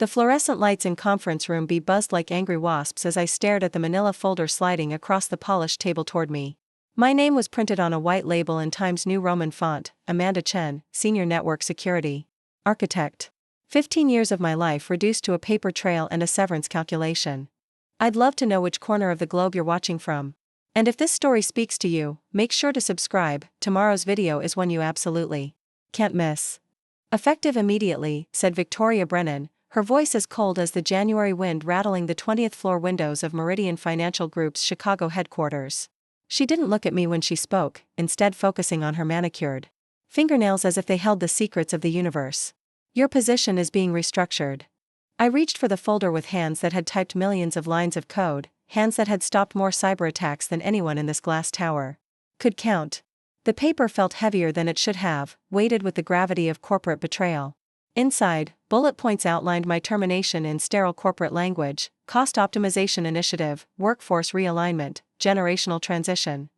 The fluorescent lights in conference room B buzzed like angry wasps as I stared at the manila folder sliding across the polished table toward me. My name was printed on a white label in Times New Roman font, Amanda Chen, Senior Network Security Architect. 15 years of my life reduced to a paper trail and a severance calculation. I'd love to know which corner of the globe you're watching from. And if this story speaks to you, make sure to subscribe. Tomorrow's video is one you absolutely can't miss. Effective immediately, said Victoria Brennan, her voice as cold as the January wind rattling the 20th floor windows of Meridian Financial Group's Chicago headquarters. She didn't look at me when she spoke, instead focusing on her manicured fingernails as if they held the secrets of the universe. Your position is being restructured. I reached for the folder with hands that had typed millions of lines of code, hands that had stopped more cyber attacks than anyone in this glass tower could count. The paper felt heavier than it should have, weighted with the gravity of corporate betrayal. Inside, bullet points outlined my termination in sterile corporate language: cost optimization initiative, workforce realignment, generational transition.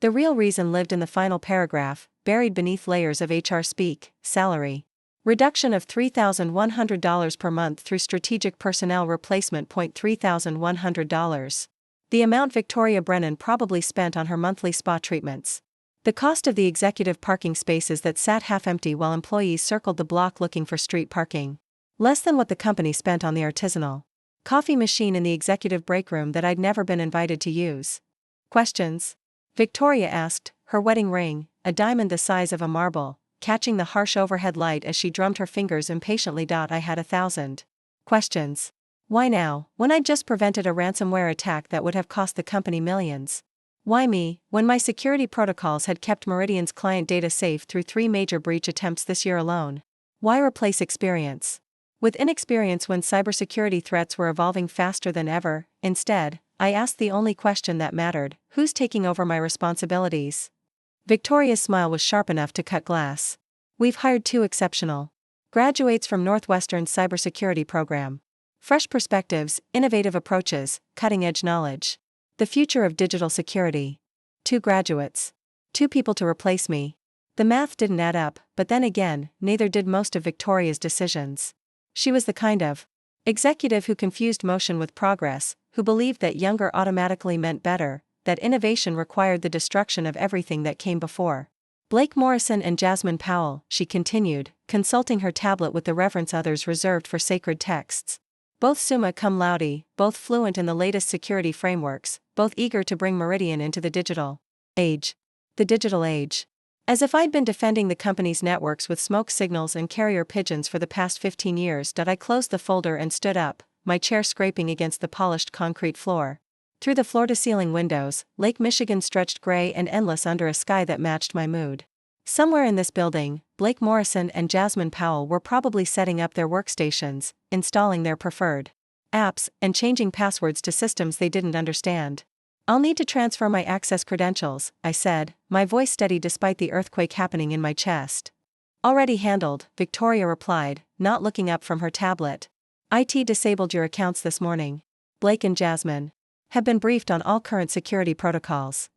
The real reason lived in the final paragraph, buried beneath layers of HR speak: salary reduction of $3,100 per month through strategic personnel replacement. $3,100. The amount Victoria Brennan probably spent on her monthly spa treatments. The cost of the executive parking spaces that sat half-empty while employees circled the block looking for street parking. Less than what the company spent on the artisanal coffee machine in the executive break room that I'd never been invited to use. Questions? Victoria asked, her wedding ring, a diamond the size of a marble, catching the harsh overhead light as she drummed her fingers impatiently. I had 1,000 questions. Why now, when I'd just prevented a ransomware attack that would have cost the company millions? Why me, when my security protocols had kept Meridian's client data safe through 3 major breach attempts this year alone? Why replace experience with inexperience when cybersecurity threats were evolving faster than ever? Instead, I asked the only question that mattered: who's taking over my responsibilities? Victoria's smile was sharp enough to cut glass. We've hired 2 exceptional graduates from Northwestern's cybersecurity program. Fresh perspectives, innovative approaches, cutting-edge knowledge. The future of digital security. 2 graduates. 2 people to replace me. The math didn't add up, but then again, neither did most of Victoria's decisions. She was the kind of executive who confused motion with progress, who believed that younger automatically meant better, that innovation required the destruction of everything that came before. Blake Morrison and Jasmine Powell, she continued, consulting her tablet with the reverence others reserved for sacred texts. Both summa cum laude, both fluent in the latest security frameworks, both eager to bring Meridian into the digital age. The digital age. As if I'd been defending the company's networks with smoke signals and carrier pigeons for the past 15 years. I closed the folder and stood up, my chair scraping against the polished concrete floor. Through the floor-to-ceiling windows, Lake Michigan stretched gray and endless under a sky that matched my mood. Somewhere in this building, Blake Morrison and Jasmine Powell were probably setting up their workstations, installing their preferred apps, and changing passwords to systems they didn't understand. I'll need to transfer my access credentials, I said, my voice steady despite the earthquake happening in my chest. Already handled, Victoria replied, not looking up from her tablet. IT disabled your accounts this morning. Blake and Jasmine have been briefed on all current security protocols.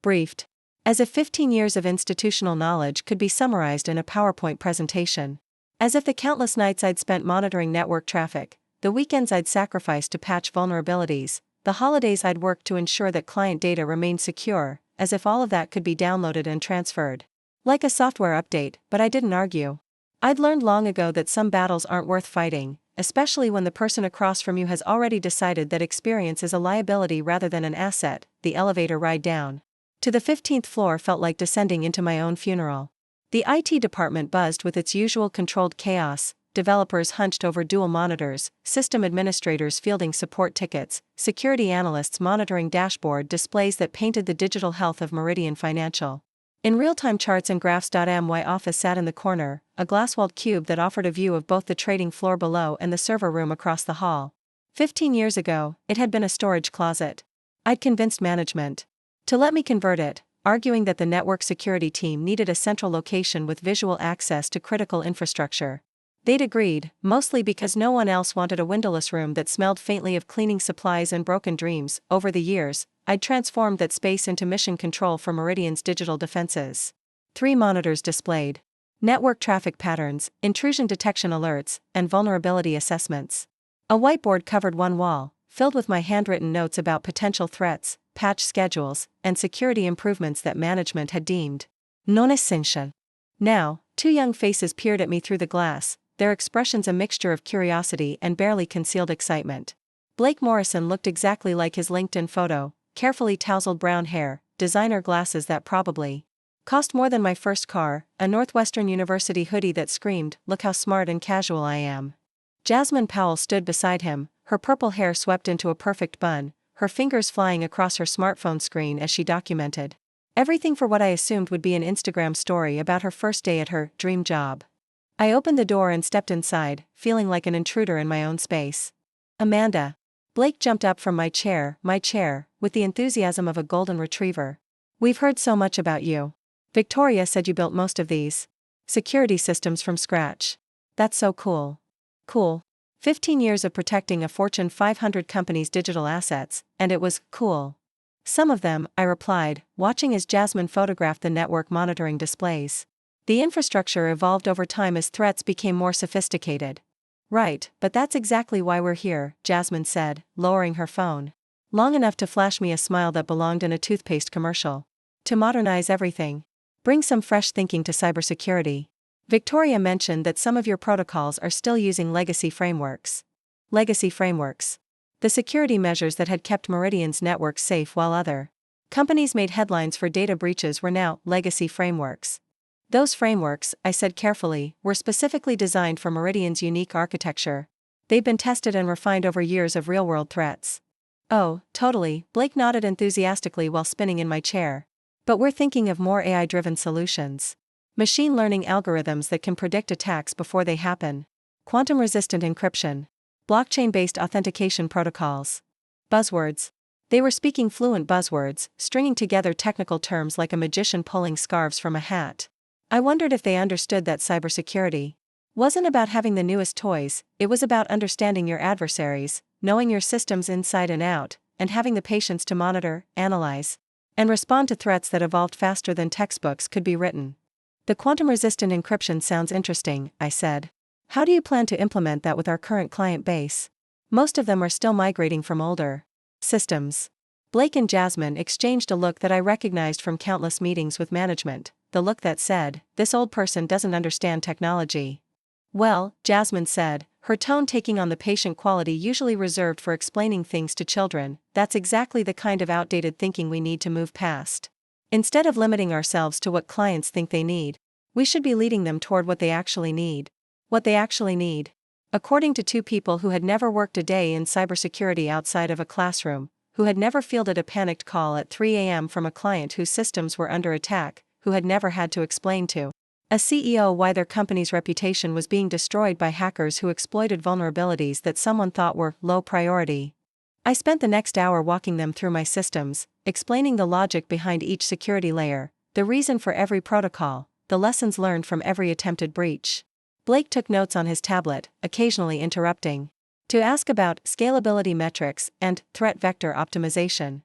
Briefed. As if 15 years of institutional knowledge could be summarized in a PowerPoint presentation. As if the countless nights I'd spent monitoring network traffic, the weekends I'd sacrificed to patch vulnerabilities, the holidays I'd worked to ensure that client data remained secure, as if all of that could be downloaded and transferred. Like a software update, but I didn't argue. I'd learned long ago that some battles aren't worth fighting, especially when the person across from you has already decided that experience is a liability rather than an asset. The elevator ride down to the 15th floor felt like descending into my own funeral. The IT department buzzed with its usual controlled chaos, developers hunched over dual monitors, system administrators fielding support tickets, security analysts monitoring dashboard displays that painted the digital health of Meridian Financial. In real-time charts and graphs. My office sat in the corner, a glass-walled cube that offered a view of both the trading floor below and the server room across the hall. 15 years ago, it had been a storage closet. I'd convinced management to let me convert it, arguing that the network security team needed a central location with visual access to critical infrastructure. They'd agreed, mostly because no one else wanted a windowless room that smelled faintly of cleaning supplies and broken dreams. Over the years, I'd transformed that space into mission control for Meridian's digital defenses. 3 monitors displayed network traffic patterns, intrusion detection alerts, and vulnerability assessments. A whiteboard covered one wall, filled with my handwritten notes about potential threats, patch schedules, and security improvements that management had deemed non-essential. Now, two young faces peered at me through the glass, their expressions a mixture of curiosity and barely concealed excitement. Blake Morrison looked exactly like his LinkedIn photo, carefully tousled brown hair, designer glasses that probably cost more than my first car, a Northwestern University hoodie that screamed, "Look how smart and casual I am." Jasmine Powell stood beside him, her purple hair swept into a perfect bun, her fingers flying across her smartphone screen as she documented everything for what I assumed would be an Instagram story about her first day at her dream job. I opened the door and stepped inside, feeling like an intruder in my own space. "Amanda." Blake jumped up from my chair, with the enthusiasm of a golden retriever. "We've heard so much about you. Victoria said you built most of these security systems from scratch. That's so cool." Cool. 15 years of protecting a Fortune 500 company's digital assets, and it was cool. Some of them, I replied, watching as Jasmine photographed the network monitoring displays. The infrastructure evolved over time as threats became more sophisticated. "Right, but that's exactly why we're here," Jasmine said, lowering her phone. Long enough to flash me a smile that belonged in a toothpaste commercial. "To modernize everything. Bring some fresh thinking to cybersecurity. Victoria mentioned that some of your protocols are still using legacy frameworks." Legacy frameworks. The security measures that had kept Meridian's networks safe while other companies made headlines for data breaches were now legacy frameworks. "Those frameworks," I said carefully, "were specifically designed for Meridian's unique architecture. They've been tested and refined over years of real-world threats." "Oh, totally," Blake nodded enthusiastically while spinning in my chair. "But we're thinking of more AI-driven solutions. Machine learning algorithms that can predict attacks before they happen. Quantum-resistant encryption. Blockchain-based authentication protocols." Buzzwords. They were speaking fluent buzzwords, stringing together technical terms like a magician pulling scarves from a hat. I wondered if they understood that cybersecurity wasn't about having the newest toys, it was about understanding your adversaries, knowing your systems inside and out, and having the patience to monitor, analyze, and respond to threats that evolved faster than textbooks could be written. "The quantum-resistant encryption sounds interesting," I said. "How do you plan to implement that with our current client base? Most of them are still migrating from older systems." Blake and Jasmine exchanged a look that I recognized from countless meetings with management, the look that said, "This old person doesn't understand technology." "Well," Jasmine said, her tone taking on the patient quality usually reserved for explaining things to children, "that's exactly the kind of outdated thinking we need to move past. Instead of limiting ourselves to what clients think they need, we should be leading them toward what they actually need." What they actually need. According to two people who had never worked a day in cybersecurity outside of a classroom, who had never fielded a panicked call at 3 a.m. from a client whose systems were under attack, who had never had to explain to a CEO why their company's reputation was being destroyed by hackers who exploited vulnerabilities that someone thought were low priority. I spent the next hour walking them through my systems, explaining the logic behind each security layer, the reason for every protocol, the lessons learned from every attempted breach. Blake took notes on his tablet, occasionally interrupting to ask about scalability metrics and threat vector optimization.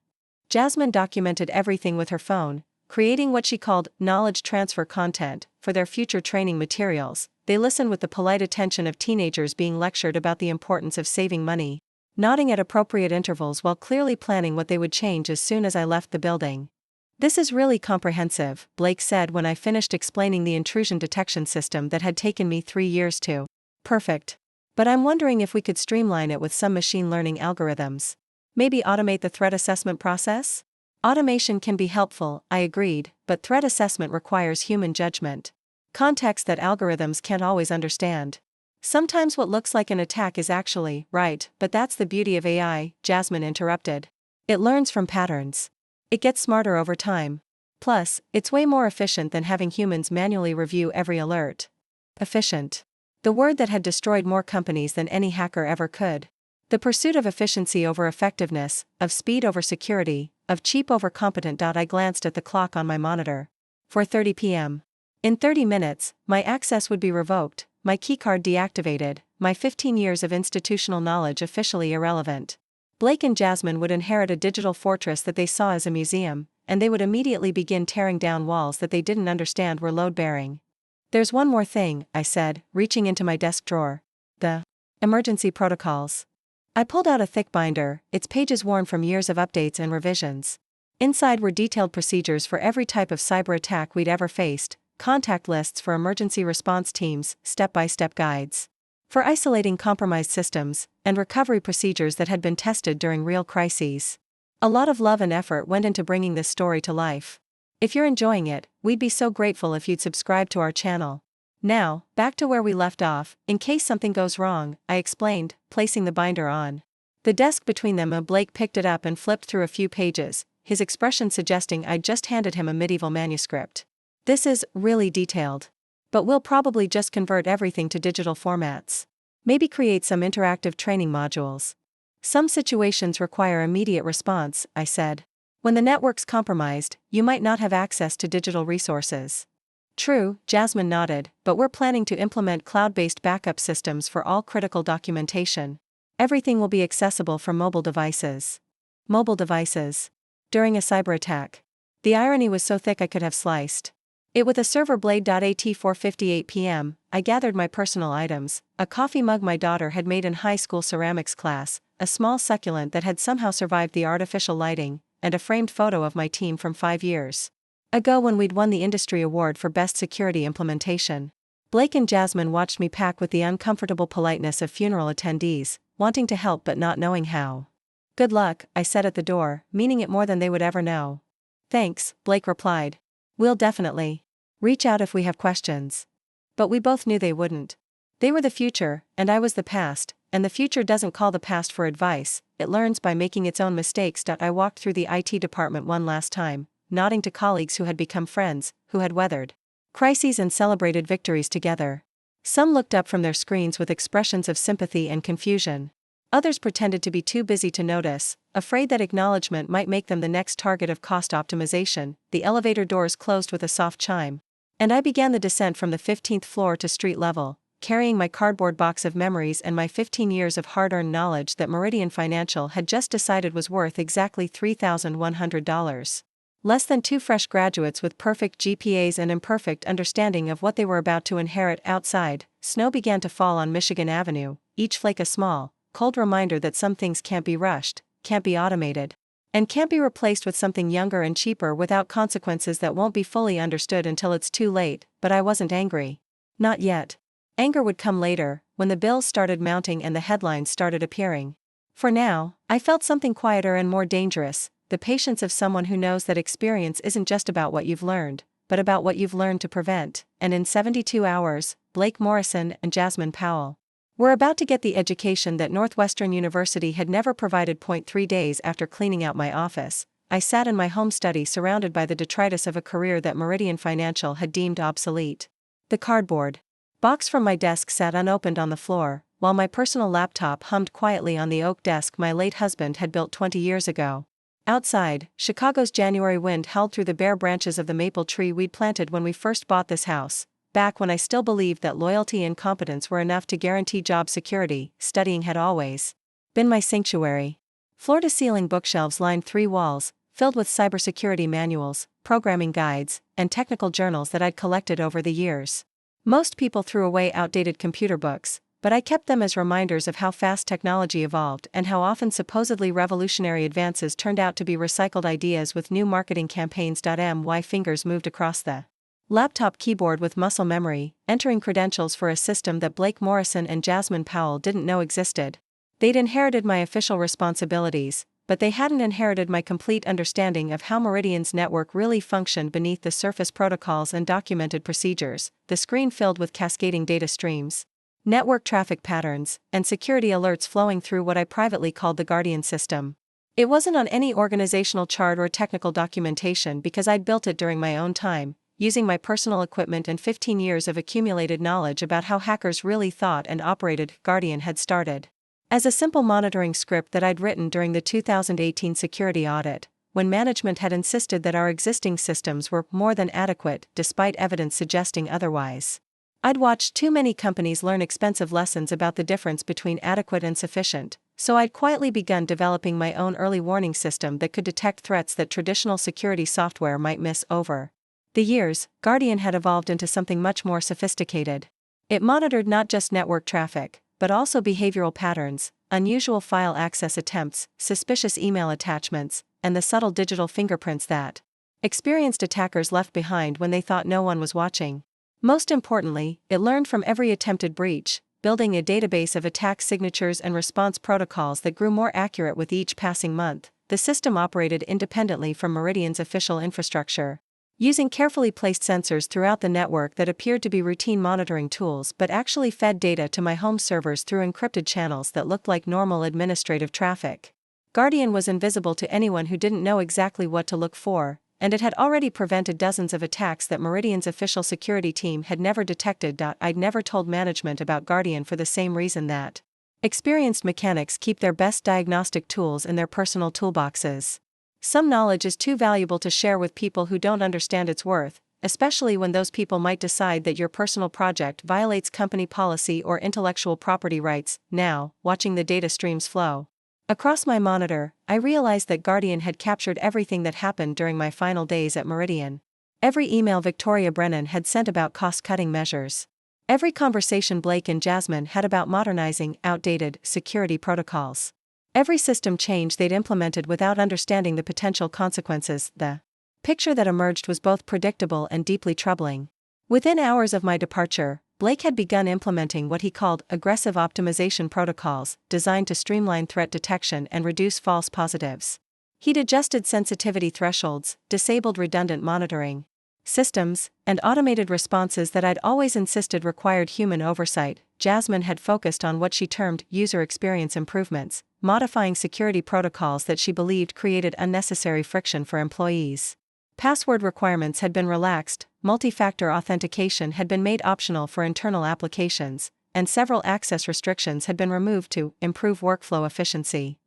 Jasmine documented everything with her phone, creating what she called knowledge transfer content for their future training materials. They listened with the polite attention of teenagers being lectured about the importance of saving money, nodding at appropriate intervals while clearly planning what they would change as soon as I left the building. "This is really comprehensive," Blake said when I finished explaining the intrusion detection system that had taken me 3 years to perfect. "But I'm wondering if we could streamline it with some machine learning algorithms. Maybe automate the threat assessment process?" "Automation can be helpful," I agreed, "but threat assessment requires human judgment. Context that algorithms can't always understand. Sometimes what looks like an attack is actually right, but that's the beauty of AI," Jasmine interrupted. "It learns from patterns. It gets smarter over time. Plus, it's way more efficient than having humans manually review every alert." Efficient. The word that had destroyed more companies than any hacker ever could. The pursuit of efficiency over effectiveness, of speed over security, of cheap over competent. I glanced at the clock on my monitor. 4:30 p.m. In 30 minutes, my access would be revoked, my keycard deactivated, my 15 years of institutional knowledge officially irrelevant. Blake and Jasmine would inherit a digital fortress that they saw as a museum, and they would immediately begin tearing down walls that they didn't understand were load-bearing. "There's one more thing," I said, reaching into my desk drawer. "The emergency protocols. I pulled out a thick binder, its pages worn from years of updates and revisions. Inside were detailed procedures for every type of cyber attack we'd ever faced, contact lists for emergency response teams, step-by-step guides for isolating compromised systems, and recovery procedures that had been tested during real crises. A lot of love and effort went into bringing this story to life. If you're enjoying it, we'd be so grateful if you'd subscribe to our channel. Now, back to where we left off. In case something goes wrong, I explained, placing the binder on the desk between them. Blake picked it up and flipped through a few pages, his expression suggesting I'd just handed him a medieval manuscript. This is really detailed. But we'll probably just convert everything to digital formats. Maybe create some interactive training modules. Some situations require immediate response, I said. When the network's compromised, you might not have access to digital resources. True, Jasmine nodded, but we're planning to implement cloud-based backup systems for all critical documentation. Everything will be accessible from mobile devices. Mobile devices. During a cyber attack. The irony was so thick I could have sliced it with a server blade. At 4:58 p.m., I gathered my personal items, a coffee mug my daughter had made in high school ceramics class, a small succulent that had somehow survived the artificial lighting, and a framed photo of my team from 5 years ago when we'd won the industry award for best security implementation. Blake and Jasmine watched me pack with the uncomfortable politeness of funeral attendees, wanting to help but not knowing how. Good luck, I said at the door, meaning it more than they would ever know. Thanks, Blake replied. We'll definitely reach out if we have questions. But we both knew they wouldn't. They were the future, and I was the past, and the future doesn't call the past for advice, it learns by making its own mistakes. I walked through the IT department one last time, nodding to colleagues who had become friends, who had weathered crises and celebrated victories together. Some looked up from their screens with expressions of sympathy and confusion. Others pretended to be too busy to notice, afraid that acknowledgement might make them the next target of cost optimization. The elevator doors closed with a soft chime, and I began the descent from the 15th floor to street level, carrying my cardboard box of memories and my 15 years of hard-earned knowledge that Meridian Financial had just decided was worth exactly $3,100. Less than 2 fresh graduates with perfect GPAs and imperfect understanding of what they were about to inherit. Outside, snow began to fall on Michigan Avenue, each flake a small, cold reminder that some things can't be rushed, can't be automated, and can't be replaced with something younger and cheaper without consequences that won't be fully understood until it's too late. But I wasn't angry. Not yet. Anger would come later, when the bills started mounting and the headlines started appearing. For now, I felt something quieter and more dangerous, the patience of someone who knows that experience isn't just about what you've learned, but about what you've learned to prevent. And in 72 hours, Blake Morrison and Jasmine Powell were about to get the education that Northwestern University had never provided. 3 days after cleaning out my office, I sat in my home study surrounded by the detritus of a career that Meridian Financial had deemed obsolete. The cardboard box from my desk sat unopened on the floor, while my personal laptop hummed quietly on the oak desk my late husband had built 20 years ago. Outside, Chicago's January wind howled through the bare branches of the maple tree we'd planted when we first bought this house. Back when I still believed that loyalty and competence were enough to guarantee job security, studying had always been my sanctuary. Floor-to-ceiling bookshelves lined 3 walls, filled with cybersecurity manuals, programming guides, and technical journals that I'd collected over the years. Most people threw away outdated computer books, but I kept them as reminders of how fast technology evolved and how often supposedly revolutionary advances turned out to be recycled ideas with new marketing campaigns. My fingers moved across the laptop keyboard with muscle memory, entering credentials for a system that Blake Morrison and Jasmine Powell didn't know existed. They'd inherited my official responsibilities, but they hadn't inherited my complete understanding of how Meridian's network really functioned beneath the surface. Protocols and documented procedures, the screen filled with cascading data streams, network traffic patterns, and security alerts flowing through what I privately called the Guardian system. It wasn't on any organizational chart or technical documentation because I'd built it during my own time, using my personal equipment and 15 years of accumulated knowledge about how hackers really thought and operated. Guardian had started as a simple monitoring script that I'd written during the 2018 security audit, when management had insisted that our existing systems were more than adequate, despite evidence suggesting otherwise. I'd watched too many companies learn expensive lessons about the difference between adequate and sufficient, so I'd quietly begun developing my own early warning system that could detect threats that traditional security software might miss. Over the years, Guardian had evolved into something much more sophisticated. It monitored not just network traffic, but also behavioral patterns, unusual file access attempts, suspicious email attachments, and the subtle digital fingerprints that experienced attackers left behind when they thought no one was watching. Most importantly, it learned from every attempted breach, building a database of attack signatures and response protocols that grew more accurate with each passing month. The system operated independently from Meridian's official infrastructure, using carefully placed sensors throughout the network that appeared to be routine monitoring tools but actually fed data to my home servers through encrypted channels that looked like normal administrative traffic. Guardian was invisible to anyone who didn't know exactly what to look for, and it had already prevented dozens of attacks that Meridian's official security team had never detected. I'd never told management about Guardian for the same reason that experienced mechanics keep their best diagnostic tools in their personal toolboxes. Some knowledge is too valuable to share with people who don't understand its worth, especially when those people might decide that your personal project violates company policy or intellectual property rights. Now, watching the data streams flow across my monitor, I realized that Guardian had captured everything that happened during my final days at Meridian. Every email Victoria Brennan had sent about cost-cutting measures. Every conversation Blake and Jasmine had about modernizing outdated security protocols. Every system change they'd implemented without understanding the potential consequences. The picture that emerged was both predictable and deeply troubling. Within hours of my departure, Blake had begun implementing what he called aggressive optimization protocols, designed to streamline threat detection and reduce false positives. He'd adjusted sensitivity thresholds, disabled redundant monitoring systems, and automated responses that I'd always insisted required human oversight. Jasmine had focused on what she termed user experience improvements, modifying security protocols that she believed created unnecessary friction for employees. Password requirements had been relaxed, multi-factor authentication had been made optional for internal applications, and several access restrictions had been removed to improve workflow efficiency.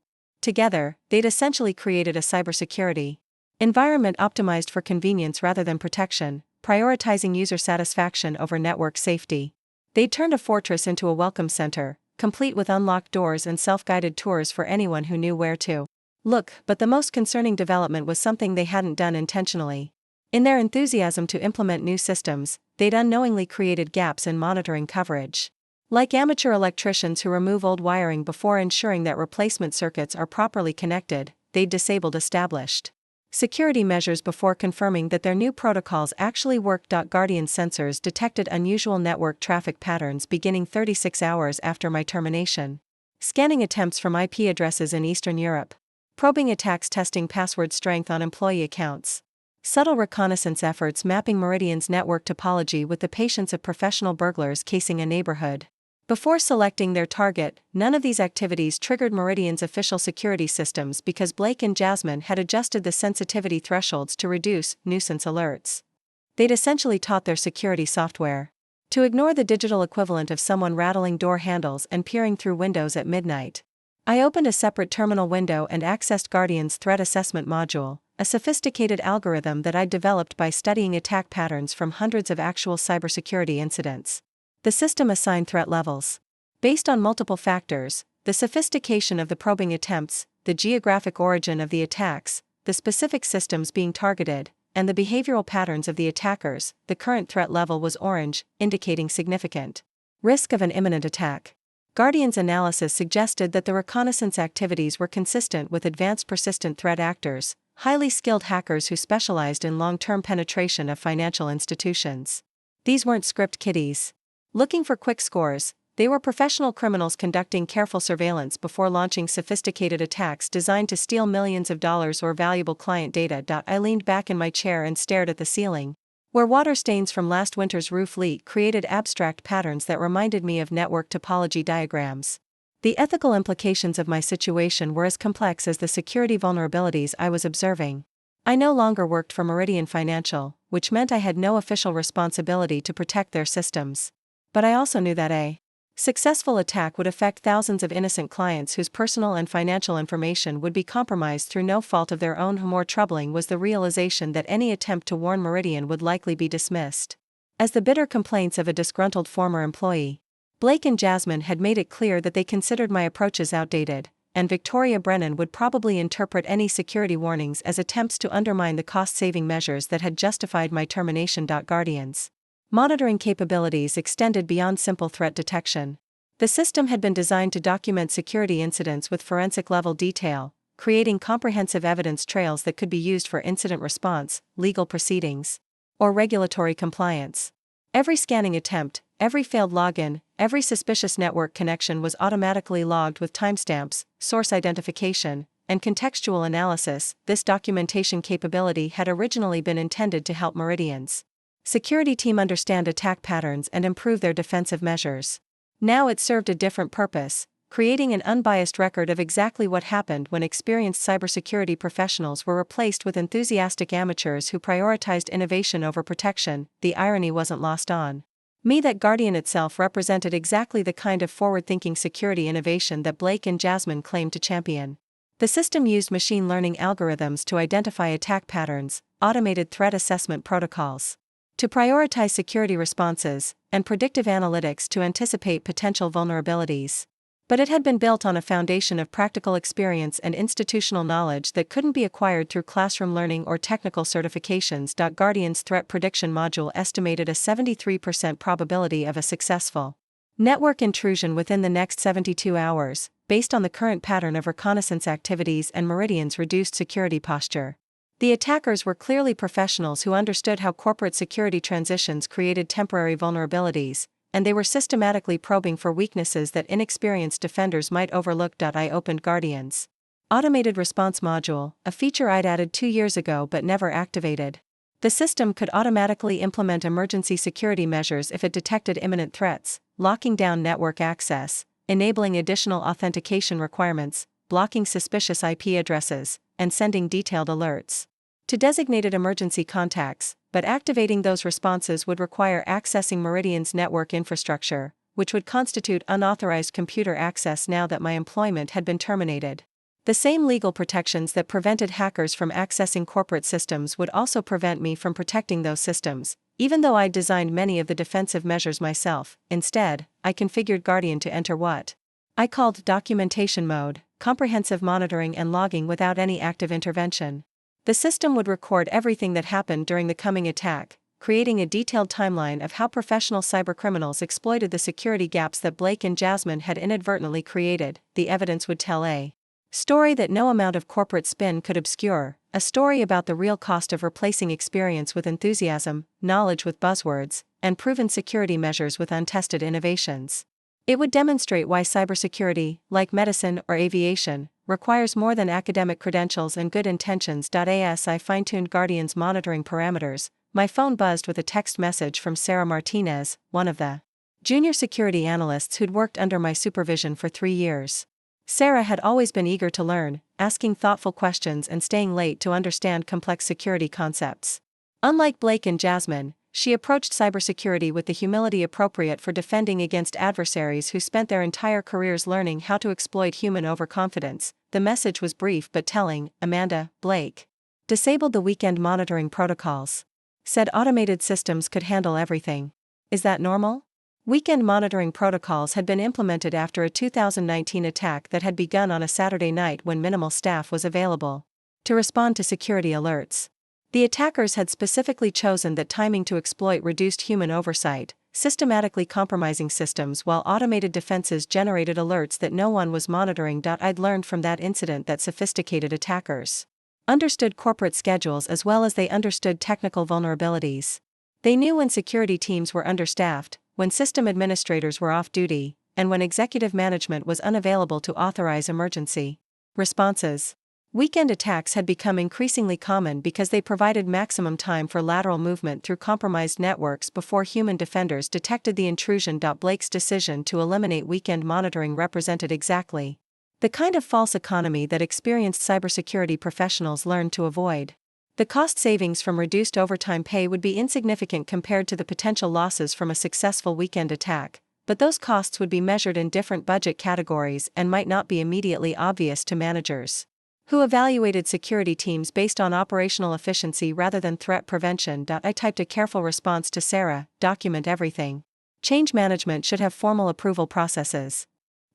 Together, they'd essentially created a cybersecurity environment optimized for convenience rather than protection, prioritizing user satisfaction over network safety. They'd turned a fortress into a welcome center, complete with unlocked doors and self-guided tours for anyone who knew where to look. But the most concerning development was something they hadn't done intentionally. In their enthusiasm to implement new systems, they'd unknowingly created gaps in monitoring coverage. Like amateur electricians who remove old wiring before ensuring that replacement circuits are properly connected, they'd disabled established security measures before confirming that their new protocols actually worked. Guardian sensors detected unusual network traffic patterns beginning 36 hours after my termination, scanning attempts from IP addresses in Eastern Europe, probing attacks testing password strength on employee accounts, subtle reconnaissance efforts mapping Meridian's network topology with the patience of professional burglars casing a neighborhood. Before selecting their target, none of these activities triggered Meridian's official security systems because Blake and Jasmine had adjusted the sensitivity thresholds to reduce nuisance alerts. They'd essentially taught their security software to ignore the digital equivalent of someone rattling door handles and peering through windows at midnight. I opened a separate terminal window and accessed Guardian's threat assessment module, a sophisticated algorithm that I'd developed by studying attack patterns from hundreds of actual cybersecurity incidents. The system assigned threat levels based on multiple factors: the sophistication of the probing attempts, the geographic origin of the attacks, the specific systems being targeted, and the behavioral patterns of the attackers. The current threat level was orange, indicating significant risk of an imminent attack. Guardian's analysis suggested that the reconnaissance activities were consistent with advanced persistent threat actors, highly skilled hackers who specialized in long-term penetration of financial institutions. These weren't script kiddies looking for quick scores. They were professional criminals conducting careful surveillance before launching sophisticated attacks designed to steal millions of dollars or valuable client data. I leaned back in my chair and stared at the ceiling, where water stains from last winter's roof leak created abstract patterns that reminded me of network topology diagrams. The ethical implications of my situation were as complex as the security vulnerabilities I was observing. I no longer worked for Meridian Financial, which meant I had no official responsibility to protect their systems. But I also knew that a successful attack would affect thousands of innocent clients whose personal and financial information would be compromised through no fault of their own. More troubling was the realization that any attempt to warn Meridian would likely be dismissed as the bitter complaints of a disgruntled former employee. Blake and Jasmine had made it clear that they considered my approaches outdated, and Victoria Brennan would probably interpret any security warnings as attempts to undermine the cost-saving measures that had justified my termination. Guardian's monitoring capabilities extended beyond simple threat detection. The system had been designed to document security incidents with forensic-level detail, creating comprehensive evidence trails that could be used for incident response, legal proceedings, or regulatory compliance. Every scanning attempt, every failed login, every suspicious network connection was automatically logged with timestamps, source identification, and contextual analysis. This documentation capability had originally been intended to help Meridian's security team understand attack patterns and improve their defensive measures. Now it served a different purpose, creating an unbiased record of exactly what happened when experienced cybersecurity professionals were replaced with enthusiastic amateurs who prioritized innovation over protection. The irony wasn't lost on me that Guardian itself represented exactly the kind of forward-thinking security innovation that Blake and Jasmine claimed to champion. The system used machine learning algorithms to identify attack patterns, automated threat assessment protocols to prioritize security responses, and predictive analytics to anticipate potential vulnerabilities. But it had been built on a foundation of practical experience and institutional knowledge that couldn't be acquired through classroom learning or technical certifications. Guardian's threat prediction module estimated a 73% probability of a successful network intrusion within the next 72 hours, based on the current pattern of reconnaissance activities and Meridian's reduced security posture. The attackers were clearly professionals who understood how corporate security transitions created temporary vulnerabilities, and they were systematically probing for weaknesses that inexperienced defenders might overlook. I opened Guardian's automated response module, a feature I'd added 2 years ago but never activated. The system could automatically implement emergency security measures if it detected imminent threats, locking down network access, enabling additional authentication requirements, blocking suspicious IP addresses, and sending detailed alerts to designated emergency contacts. But activating those responses would require accessing Meridian's network infrastructure, which would constitute unauthorized computer access now that my employment had been terminated. The same legal protections that prevented hackers from accessing corporate systems would also prevent me from protecting those systems, even though I'd designed many of the defensive measures myself. Instead, I configured Guardian to enter what I called documentation mode, comprehensive monitoring and logging without any active intervention. The system would record everything that happened during the coming attack, creating a detailed timeline of how professional cybercriminals exploited the security gaps that Blake and Jasmine had inadvertently created. The evidence would tell a story that no amount of corporate spin could obscure, a story about the real cost of replacing experience with enthusiasm, knowledge with buzzwords, and proven security measures with untested innovations. It would demonstrate why cybersecurity, like medicine or aviation, requires more than academic credentials and good intentions. As I fine-tuned Guardian's monitoring parameters, my phone buzzed with a text message from Sarah Martinez, one of the junior security analysts who'd worked under my supervision for 3 years. Sarah had always been eager to learn, asking thoughtful questions and staying late to understand complex security concepts. Unlike Blake and Jasmine, she approached cybersecurity with the humility appropriate for defending against adversaries who spent their entire careers learning how to exploit human overconfidence. The message was brief but telling. Amanda, Blake disabled the weekend monitoring protocols. Said automated systems could handle everything. Is that normal? Weekend monitoring protocols had been implemented after a 2019 attack that had begun on a Saturday night when minimal staff was available to respond to security alerts. The attackers had specifically chosen that timing to exploit reduced human oversight, systematically compromising systems while automated defenses generated alerts that no one was monitoring. I'd learned from that incident that sophisticated attackers understood corporate schedules as well as they understood technical vulnerabilities. They knew when security teams were understaffed, when system administrators were off duty, and when executive management was unavailable to authorize emergency responses. Weekend attacks had become increasingly common because they provided maximum time for lateral movement through compromised networks before human defenders detected the intrusion. Blake's decision to eliminate weekend monitoring represented exactly the kind of false economy that experienced cybersecurity professionals learned to avoid. The cost savings from reduced overtime pay would be insignificant compared to the potential losses from a successful weekend attack, but those costs would be measured in different budget categories and might not be immediately obvious to managers who evaluated security teams based on operational efficiency rather than threat prevention. I typed a careful response to Sarah: document everything. Change management should have formal approval processes.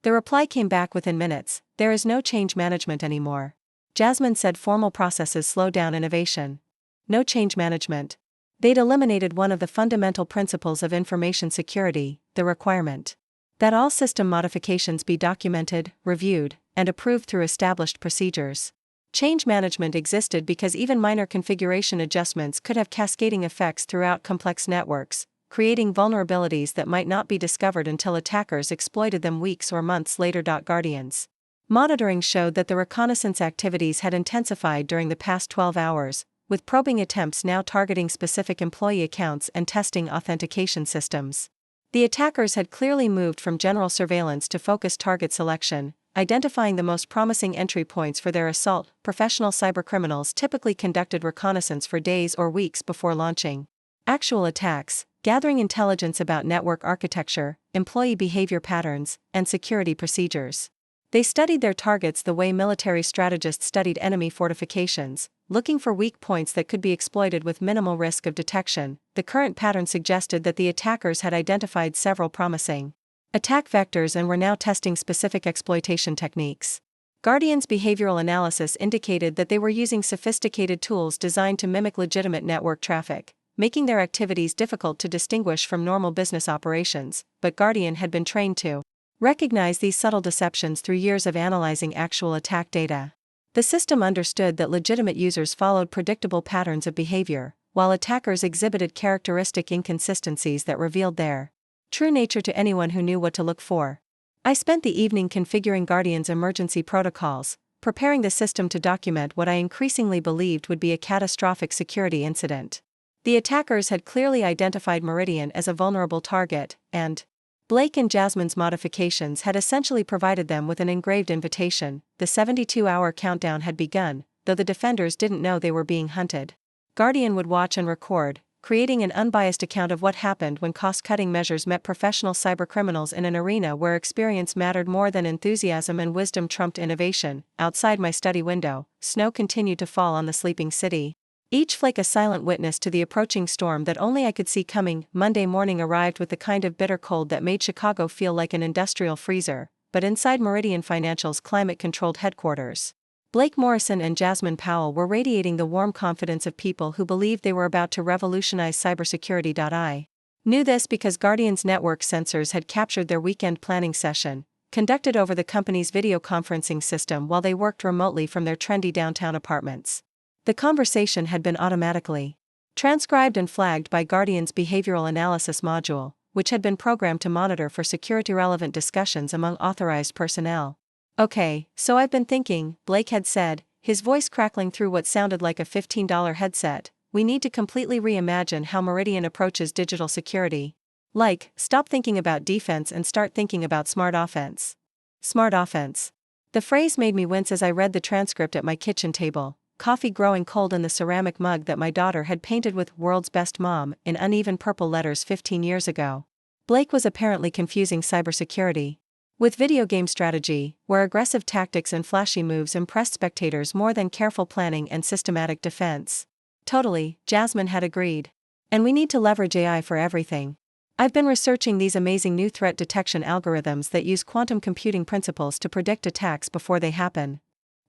The reply came back within minutes: there is no change management anymore. Jasmine said formal processes slow down innovation. No change management. They'd eliminated one of the fundamental principles of information security, the requirement That all system modifications be documented, reviewed, and approved through established procedures. Change management existed because even minor configuration adjustments could have cascading effects throughout complex networks, creating vulnerabilities that might not be discovered until attackers exploited them weeks or months later. Guardian's monitoring showed that the reconnaissance activities had intensified during the past 12 hours, with probing attempts now targeting specific employee accounts and testing authentication systems. The attackers had clearly moved from general surveillance to focused target selection, identifying the most promising entry points for their assault. Professional cybercriminals typically conducted reconnaissance for days or weeks before launching actual attacks, gathering intelligence about network architecture, employee behavior patterns, and security procedures. They studied their targets the way military strategists studied enemy fortifications, looking for weak points that could be exploited with minimal risk of detection. The current pattern suggested that the attackers had identified several promising attack vectors and were now testing specific exploitation techniques. Guardian's behavioral analysis indicated that they were using sophisticated tools designed to mimic legitimate network traffic, making their activities difficult to distinguish from normal business operations, but Guardian had been trained to recognize these subtle deceptions through years of analyzing actual attack data. The system understood that legitimate users followed predictable patterns of behavior, while attackers exhibited characteristic inconsistencies that revealed their true nature to anyone who knew what to look for. I spent the evening configuring Guardian's emergency protocols, preparing the system to document what I increasingly believed would be a catastrophic security incident. The attackers had clearly identified Meridian as a vulnerable target, and Blake and Jasmine's modifications had essentially provided them with an engraved invitation. The 72-hour countdown had begun, though the defenders didn't know they were being hunted. Guardian would watch and record, creating an unbiased account of what happened when cost-cutting measures met professional cybercriminals in an arena where experience mattered more than enthusiasm and wisdom trumped innovation. Outside my study window, snow continued to fall on the sleeping city, each flake a silent witness to the approaching storm that only I could see coming. Monday morning arrived with the kind of bitter cold that made Chicago feel like an industrial freezer, but inside Meridian Financial's climate-controlled headquarters, Blake Morrison and Jasmine Powell were radiating the warm confidence of people who believed they were about to revolutionize cybersecurity. I knew this because Guardian's network sensors had captured their weekend planning session, conducted over the company's video conferencing system while they worked remotely from their trendy downtown apartments. The conversation had been automatically transcribed and flagged by Guardian's behavioral analysis module, which had been programmed to monitor for security-relevant discussions among authorized personnel. "Okay, so I've been thinking," Blake had said, his voice crackling through what sounded like a $15 headset. "We need to completely reimagine how Meridian approaches digital security. Like, stop thinking about defense and start thinking about smart offense." Smart offense. The phrase made me wince as I read the transcript at my kitchen table, coffee growing cold in the ceramic mug that my daughter had painted with "World's Best Mom" in uneven purple letters 15 years ago. Blake was apparently confusing cybersecurity with video game strategy, where aggressive tactics and flashy moves impressed spectators more than careful planning and systematic defense. Totally, Jasmine had agreed. And we need to leverage AI for everything. I've been researching these amazing new threat detection algorithms that use quantum computing principles to predict attacks before they happen.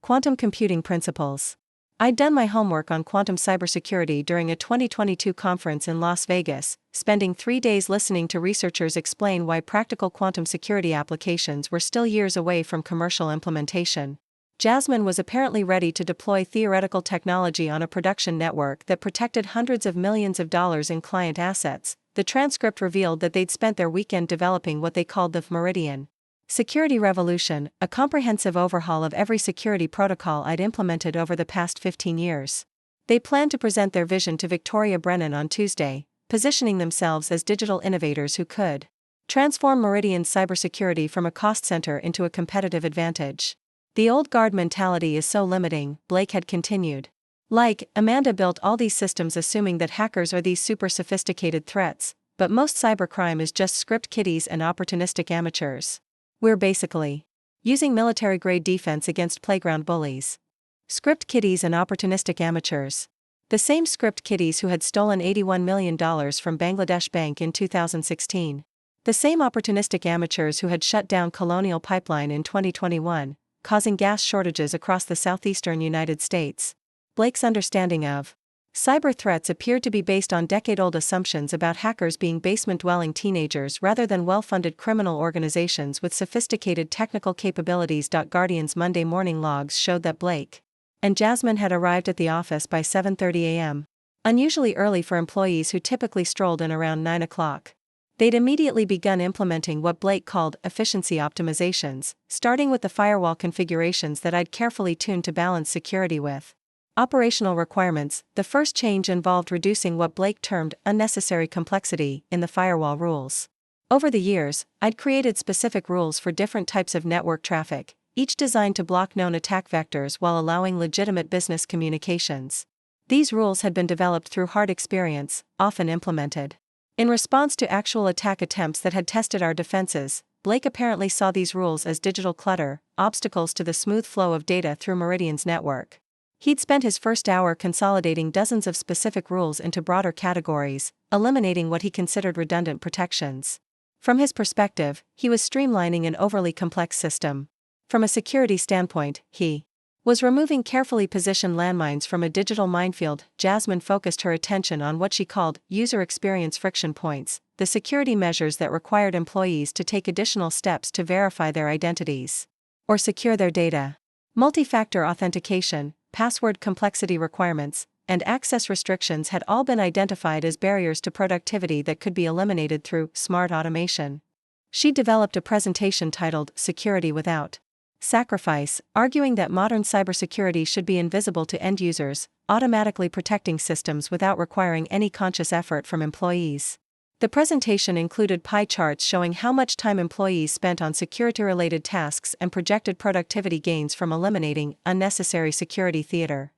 Quantum computing principles. I'd done my homework on quantum cybersecurity during a 2022 conference in Las Vegas, spending 3 days listening to researchers explain why practical quantum security applications were still years away from commercial implementation. Jasmine was apparently ready to deploy theoretical technology on a production network that protected hundreds of millions of dollars in client assets. The transcript revealed that they'd spent their weekend developing what they called the Meridian Security Revolution, a comprehensive overhaul of every security protocol I'd implemented over the past 15 years. They planned to present their vision to Victoria Brennan on Tuesday, positioning themselves as digital innovators who could transform Meridian's cybersecurity from a cost center into a competitive advantage. "The old guard mentality is so limiting," Blake had continued. "Like, Amanda built all these systems assuming that hackers are these super sophisticated threats, but most cybercrime is just script kiddies and opportunistic amateurs. We're basically using military-grade defense against playground bullies. Script kiddies and opportunistic amateurs. The same script kiddies who had stolen $81 million from Bangladesh Bank in 2016. The same opportunistic amateurs who had shut down Colonial Pipeline in 2021, causing gas shortages across the southeastern United States." Blake's understanding of Cyber threats appeared to be based on decade-old assumptions about hackers being basement-dwelling teenagers rather than well-funded criminal organizations with sophisticated technical capabilities. Guardian's Monday morning logs showed that Blake and Jasmine had arrived at the office by 7:30 a.m., unusually early for employees who typically strolled in around 9 o'clock. They'd immediately begun implementing what Blake called efficiency optimizations, starting with the firewall configurations that I'd carefully tuned to balance security with operational requirements. The first change involved reducing what Blake termed unnecessary complexity in the firewall rules. Over the years, I'd created specific rules for different types of network traffic, each designed to block known attack vectors while allowing legitimate business communications. These rules had been developed through hard experience, often implemented in response to actual attack attempts that had tested our defenses. Blake apparently saw these rules as digital clutter, obstacles to the smooth flow of data through Meridian's network. He'd spent his first hour consolidating dozens of specific rules into broader categories, eliminating what he considered redundant protections. From his perspective, he was streamlining an overly complex system. From a security standpoint, he was removing carefully positioned landmines from a digital minefield. Jasmine focused her attention on what she called user experience friction points, the security measures that required employees to take additional steps to verify their identities or secure their data. Multi-factor authentication, password complexity requirements, and access restrictions had all been identified as barriers to productivity that could be eliminated through smart automation. She developed a presentation titled Security Without Sacrifice, arguing that modern cybersecurity should be invisible to end users, automatically protecting systems without requiring any conscious effort from employees. The presentation included pie charts showing how much time employees spent on security-related tasks and projected productivity gains from eliminating unnecessary security theater.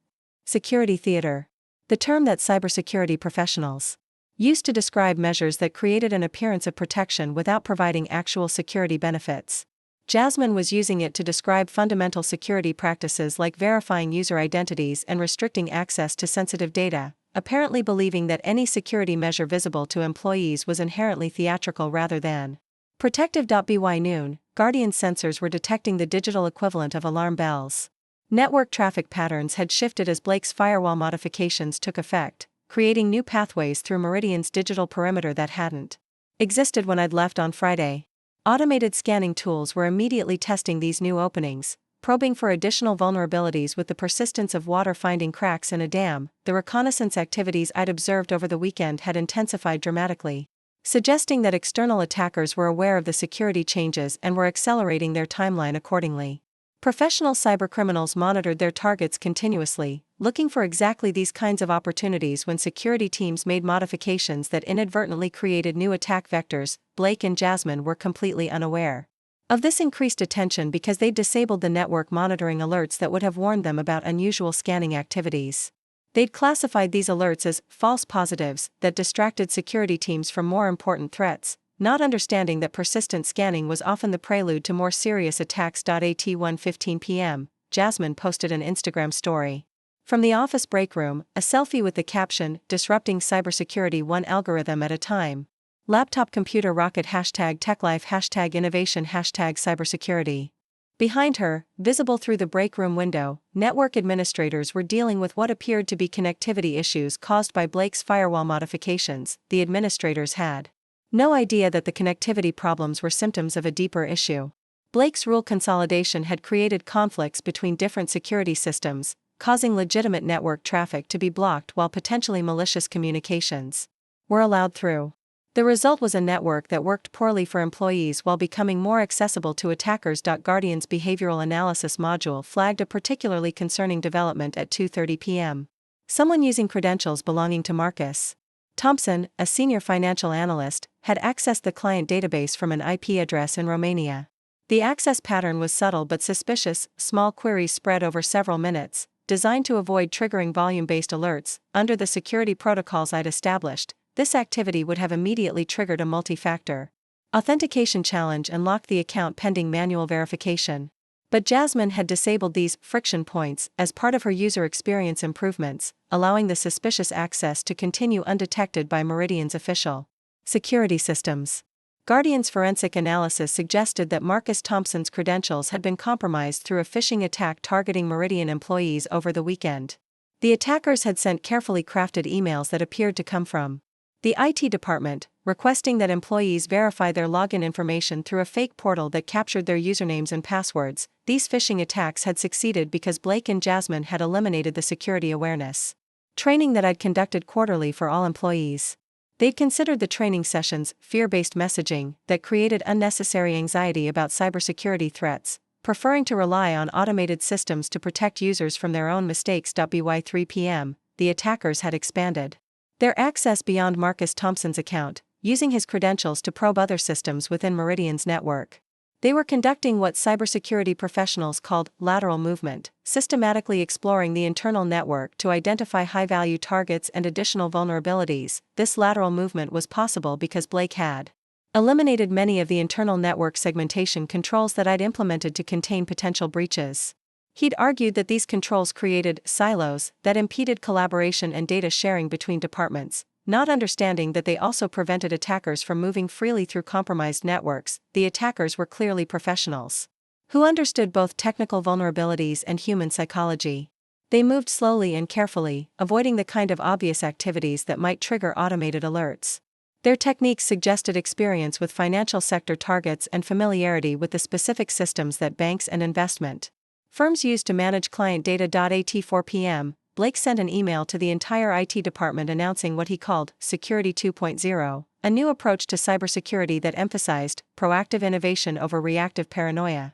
Security theater, the term that cybersecurity professionals used to describe measures that created an appearance of protection without providing actual security benefits. Jasmine was using it to describe fundamental security practices like verifying user identities and restricting access to sensitive data, apparently believing that any security measure visible to employees was inherently theatrical rather than protective. By noon, Guardian sensors were detecting the digital equivalent of alarm bells. Network traffic patterns had shifted as Blake's firewall modifications took effect, creating new pathways through Meridian's digital perimeter that hadn't existed when I'd left on Friday. Automated scanning tools were immediately testing these new openings, probing for additional vulnerabilities with the persistence of water finding cracks in a dam. The reconnaissance activities I'd observed over the weekend had intensified dramatically, suggesting that external attackers were aware of the security changes and were accelerating their timeline accordingly. Professional cybercriminals monitored their targets continuously, looking for exactly these kinds of opportunities when security teams made modifications that inadvertently created new attack vectors. Blake and Jasmine were completely unaware of this increased attention because they'd disabled the network monitoring alerts that would have warned them about unusual scanning activities. They'd classified these alerts as false positives that distracted security teams from more important threats, not understanding that persistent scanning was often the prelude to more serious attacks. At 1:15 p.m., Jasmine posted an Instagram story from the office break room, a selfie with the caption, "Disrupting cybersecurity one algorithm at a time. Laptop computer rocket #TechLife #innovation #cybersecurity." Behind her, visible through the break room window, network administrators were dealing with what appeared to be connectivity issues caused by Blake's firewall modifications. The administrators had no idea that the connectivity problems were symptoms of a deeper issue. Blake's rule consolidation had created conflicts between different security systems, causing legitimate network traffic to be blocked while potentially malicious communications were allowed through. The result was a network that worked poorly for employees while becoming more accessible to attackers. Guardian's behavioral analysis module flagged a particularly concerning development at 2:30 p.m. Someone using credentials belonging to Marcus Thompson, a senior financial analyst, had accessed the client database from an IP address in Romania. The access pattern was subtle but suspicious, small queries spread over several minutes, designed to avoid triggering volume-based alerts. Under the security protocols I'd established, this activity would have immediately triggered a multi-factor authentication challenge and locked the account pending manual verification. But Jasmine had disabled these friction points as part of her user experience improvements, allowing the suspicious access to continue undetected by Meridian's official security systems. Guardian's forensic analysis suggested that Marcus Thompson's credentials had been compromised through a phishing attack targeting Meridian employees over the weekend. The attackers had sent carefully crafted emails that appeared to come from the IT department, requesting that employees verify their login information through a fake portal that captured their usernames and passwords. These phishing attacks had succeeded because Blake and Jasmine had eliminated the security awareness training that I'd conducted quarterly for all employees. They'd considered the training sessions fear-based messaging that created unnecessary anxiety about cybersecurity threats, preferring to rely on automated systems to protect users from their own mistakes. By 3 p.m., the attackers had expanded their access beyond Marcus Thompson's account, using his credentials to probe other systems within Meridian's network. They were conducting what cybersecurity professionals called lateral movement, systematically exploring the internal network to identify high-value targets and additional vulnerabilities. This lateral movement was possible because Blake had eliminated many of the internal network segmentation controls that I'd implemented to contain potential breaches. He'd argued that these controls created silos that impeded collaboration and data sharing between departments, not understanding that they also prevented attackers from moving freely through compromised networks. The attackers were clearly professionals who understood both technical vulnerabilities and human psychology. They moved slowly and carefully, avoiding the kind of obvious activities that might trigger automated alerts. Their techniques suggested experience with financial sector targets and familiarity with the specific systems that banks and investment firms used to manage client data. At 4 p.m., Blake sent an email to the entire IT department announcing what he called Security 2.0, a new approach to cybersecurity that emphasized proactive innovation over reactive paranoia.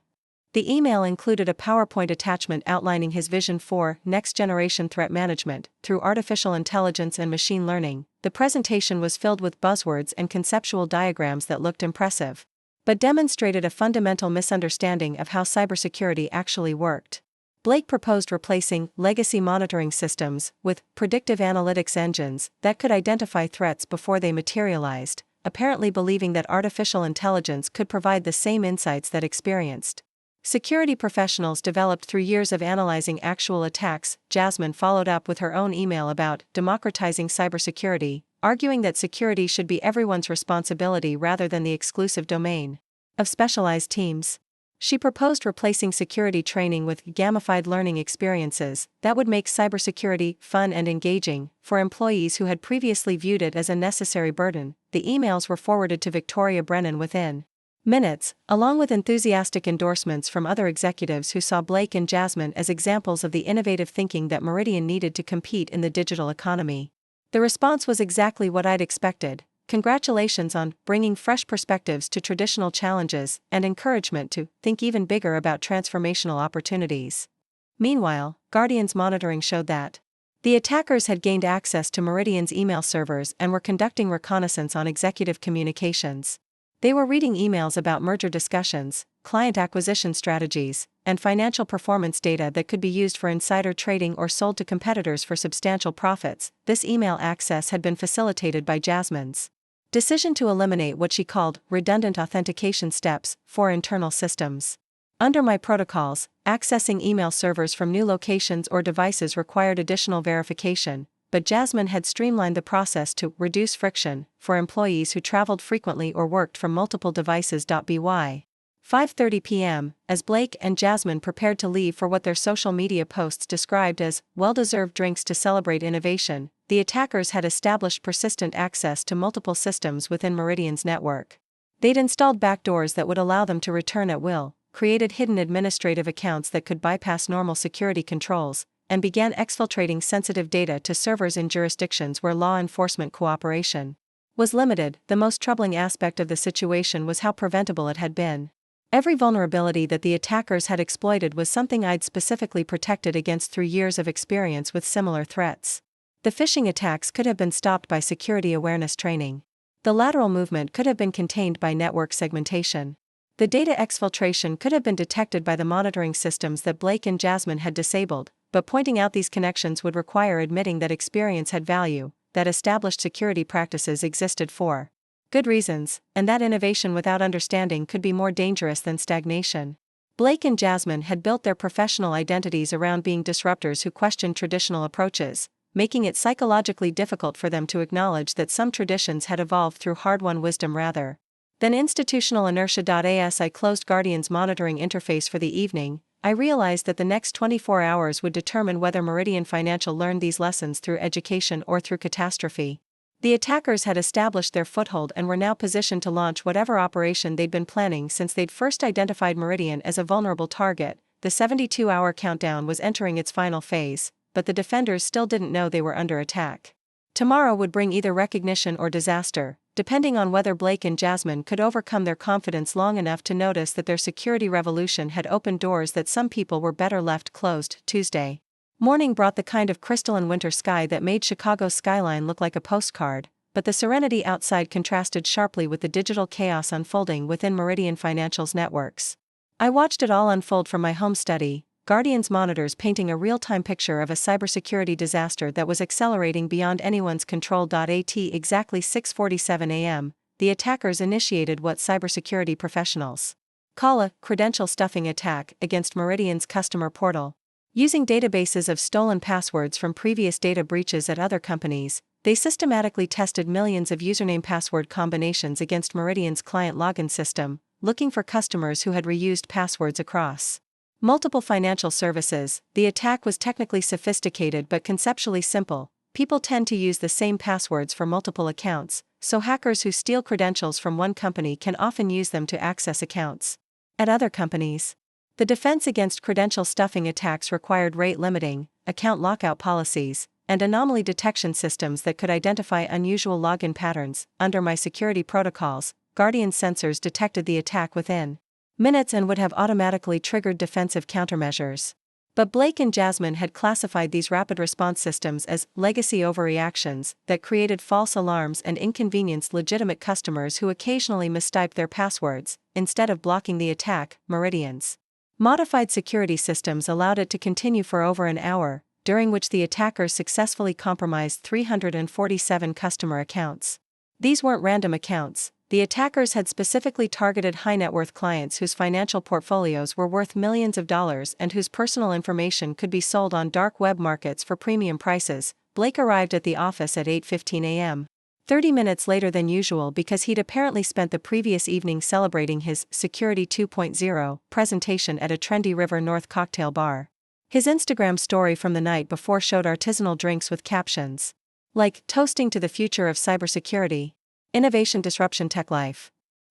The email included a PowerPoint attachment outlining his vision for next-generation threat management through artificial intelligence and machine learning. The presentation was filled with buzzwords and conceptual diagrams that looked impressive, but demonstrated a fundamental misunderstanding of how cybersecurity actually worked. Blake proposed replacing legacy monitoring systems with predictive analytics engines that could identify threats before they materialized, apparently believing that artificial intelligence could provide the same insights that experienced security professionals developed through years of analyzing actual attacks. Jasmine followed up with her own email about democratizing cybersecurity, arguing that security should be everyone's responsibility rather than the exclusive domain of specialized teams. She proposed replacing security training with gamified learning experiences that would make cybersecurity fun and engaging for employees who had previously viewed it as a necessary burden. The emails were forwarded to Victoria Brennan within minutes, along with enthusiastic endorsements from other executives who saw Blake and Jasmine as examples of the innovative thinking that Meridian needed to compete in the digital economy. The response was exactly what I'd expected. Congratulations on bringing fresh perspectives to traditional challenges and encouragement to think even bigger about transformational opportunities. Meanwhile, Guardian's monitoring showed that the attackers had gained access to Meridian's email servers and were conducting reconnaissance on executive communications. They were reading emails about merger discussions, client acquisition strategies, and financial performance data that could be used for insider trading or sold to competitors for substantial profits. This email access had been facilitated by Jasmine's decision to eliminate what she called redundant authentication steps for internal systems. Under my protocols, accessing email servers from new locations or devices required additional verification, but Jasmine had streamlined the process to reduce friction for employees who traveled frequently or worked from multiple devices. By 5:30 p.m., as Blake and Jasmine prepared to leave for what their social media posts described as well-deserved drinks to celebrate innovation, the attackers had established persistent access to multiple systems within Meridian's network. They'd installed backdoors that would allow them to return at will, created hidden administrative accounts that could bypass normal security controls, and began exfiltrating sensitive data to servers in jurisdictions where law enforcement cooperation was limited. The most troubling aspect of the situation was how preventable it had been. Every vulnerability that the attackers had exploited was something I'd specifically protected against through years of experience with similar threats. The phishing attacks could have been stopped by security awareness training. The lateral movement could have been contained by network segmentation. The data exfiltration could have been detected by the monitoring systems that Blake and Jasmine had disabled, but pointing out these connections would require admitting that experience had value, that established security practices existed for good reasons, and that innovation without understanding could be more dangerous than stagnation. Blake and Jasmine had built their professional identities around being disruptors who questioned traditional approaches, making it psychologically difficult for them to acknowledge that some traditions had evolved through hard-won wisdom rather than institutional inertia. As I closed Guardian's monitoring interface for the evening, I realized that the next 24 hours would determine whether Meridian Financial learned these lessons through education or through catastrophe. The attackers had established their foothold and were now positioned to launch whatever operation they'd been planning since they'd first identified Meridian as a vulnerable target. The 72-hour countdown was entering its final phase, but the defenders still didn't know they were under attack. Tomorrow would bring either recognition or disaster, depending on whether Blake and Jasmine could overcome their confidence long enough to notice that their security revolution had opened doors that some people were better left closed. Tuesday morning brought the kind of crystalline winter sky that made Chicago's skyline look like a postcard, but the serenity outside contrasted sharply with the digital chaos unfolding within Meridian Financial's networks. I watched it all unfold from my home study, Guardian's monitors painting a real-time picture of a cybersecurity disaster that was accelerating beyond anyone's control. At exactly 6:47 a.m., the attackers initiated what cybersecurity professionals call a credential stuffing attack against Meridian's customer portal. Using databases of stolen passwords from previous data breaches at other companies, they systematically tested millions of username-password combinations against Meridian's client login system, looking for customers who had reused passwords across multiple financial services. The attack was technically sophisticated but conceptually simple. People tend to use the same passwords for multiple accounts, so hackers who steal credentials from one company can often use them to access accounts at other companies. The defense against credential stuffing attacks required rate limiting, account lockout policies, and anomaly detection systems that could identify unusual login patterns. Under my security protocols, Guardian sensors detected the attack within minutes and would have automatically triggered defensive countermeasures. But Blake and Jasmine had classified these rapid response systems as legacy overreactions that created false alarms and inconvenienced legitimate customers who occasionally mistyped their passwords. Instead of blocking the attack, Meridian's modified security systems allowed it to continue for over an hour, during which the attackers successfully compromised 347 customer accounts. These weren't random accounts. The attackers had specifically targeted high-net-worth clients whose financial portfolios were worth millions of dollars and whose personal information could be sold on dark web markets for premium prices. Blake arrived at the office at 8:15 a.m. 30 minutes later than usual because he'd apparently spent the previous evening celebrating his Security 2.0 presentation at a trendy River North cocktail bar. His Instagram story from the night before showed artisanal drinks with captions like "Toasting to the Future of Cybersecurity. Innovation Disruption Tech Life."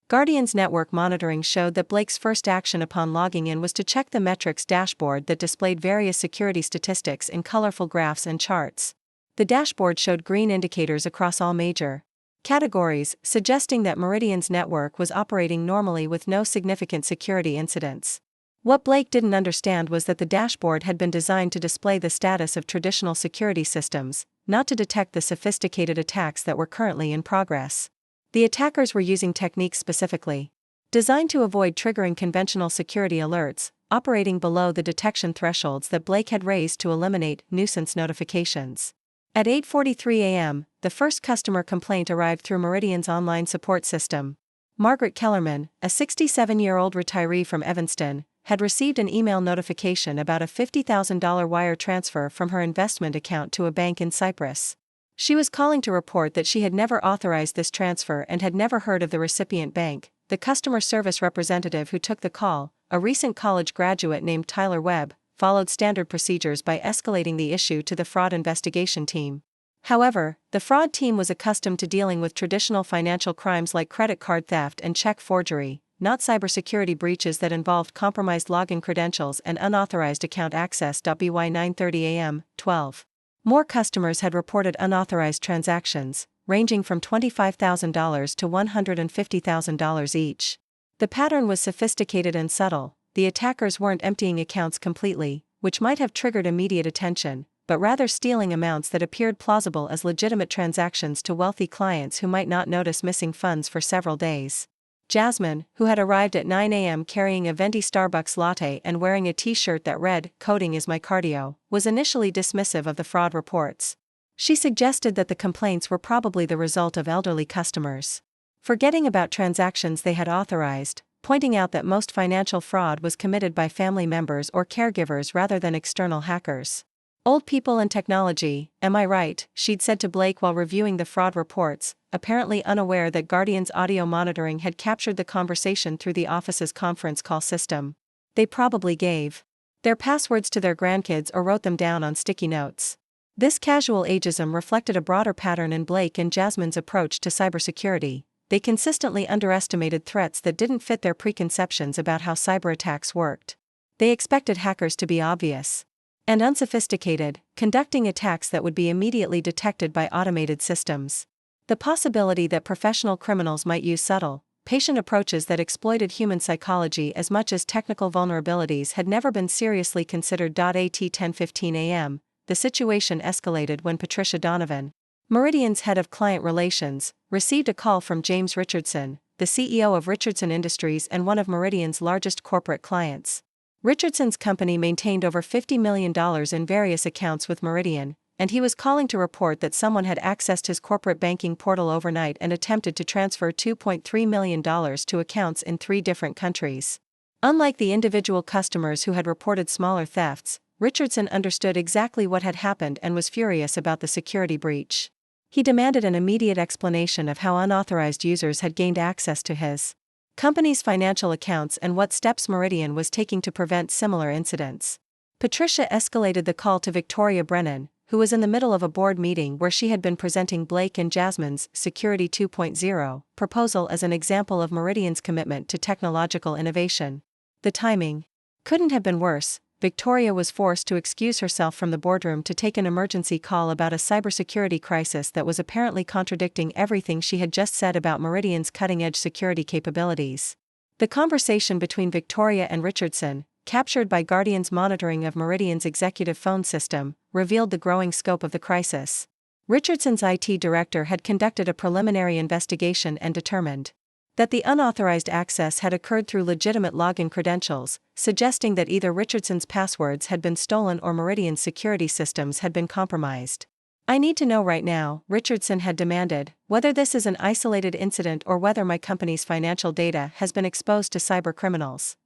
Guardian's network monitoring showed that Blake's first action upon logging in was to check the metrics dashboard that displayed various security statistics in colorful graphs and charts. The dashboard showed green indicators across all major categories, suggesting that Meridian's network was operating normally with no significant security incidents. What Blake didn't understand was that the dashboard had been designed to display the status of traditional security systems, not to detect the sophisticated attacks that were currently in progress. The attackers were using techniques specifically designed to avoid triggering conventional security alerts, operating below the detection thresholds that Blake had raised to eliminate nuisance notifications. At 8:43 a.m., the first customer complaint arrived through Meridian's online support system. Margaret Kellerman, a 67-year-old retiree from Evanston, had received an email notification about a $50,000 wire transfer from her investment account to a bank in Cyprus. She was calling to report that she had never authorized this transfer and had never heard of the recipient bank. The customer service representative who took the call, a recent college graduate named Tyler Webb, followed standard procedures by escalating the issue to the fraud investigation team. However, the fraud team was accustomed to dealing with traditional financial crimes like credit card theft and check forgery, not cybersecurity breaches that involved compromised login credentials and unauthorized account access. By 9:30 a.m., 12 more customers had reported unauthorized transactions, ranging from $25,000 to $150,000 each. The pattern was sophisticated and subtle. The attackers weren't emptying accounts completely, which might have triggered immediate attention, but rather stealing amounts that appeared plausible as legitimate transactions to wealthy clients who might not notice missing funds for several days. Jasmine, who had arrived at 9 a.m. carrying a venti Starbucks latte and wearing a t-shirt that read, "Coding is my cardio," was initially dismissive of the fraud reports. She suggested that the complaints were probably the result of elderly customers forgetting about transactions they had authorized, pointing out that most financial fraud was committed by family members or caregivers rather than external hackers. "Old people and technology, am I right?" she'd said to Blake while reviewing the fraud reports, apparently unaware that Guardian's audio monitoring had captured the conversation through the office's conference call system. "They probably gave their passwords to their grandkids or wrote them down on sticky notes. This casual ageism reflected a broader pattern in Blake and Jasmine's approach to cybersecurity. They consistently underestimated threats that didn't fit their preconceptions about how cyberattacks worked. They expected hackers to be obvious and unsophisticated, conducting attacks that would be immediately detected by automated systems. The possibility that professional criminals might use subtle, patient approaches that exploited human psychology as much as technical vulnerabilities had never been seriously considered. At 10:15 a.m., the situation escalated when Patricia Donovan, Meridian's head of client relations, received a call from James Richardson, the CEO of Richardson Industries and one of Meridian's largest corporate clients. Richardson's company maintained over $50 million in various accounts with Meridian, and he was calling to report that someone had accessed his corporate banking portal overnight and attempted to transfer $2.3 million to accounts in 3 different countries. Unlike the individual customers who had reported smaller thefts, Richardson understood exactly what had happened and was furious about the security breach. He demanded an immediate explanation of how unauthorized users had gained access to his company's financial accounts and what steps Meridian was taking to prevent similar incidents. Patricia escalated the call to Victoria Brennan, who was in the middle of a board meeting where she had been presenting Blake and Jasmine's Security 2.0 proposal as an example of Meridian's commitment to technological innovation. The timing couldn't have been worse. Victoria was forced to excuse herself from the boardroom to take an emergency call about a cybersecurity crisis that was apparently contradicting everything she had just said about Meridian's cutting-edge security capabilities. The conversation between Victoria and Richardson, captured by Guardian's monitoring of Meridian's executive phone system, revealed the growing scope of the crisis. Richardson's IT director had conducted a preliminary investigation and determined that the unauthorized access had occurred through legitimate login credentials, suggesting that either Richardson's passwords had been stolen or Meridian's security systems had been compromised. "I need to know right now," Richardson had demanded, "whether this is an isolated incident or whether my company's financial data has been exposed to cyber criminals."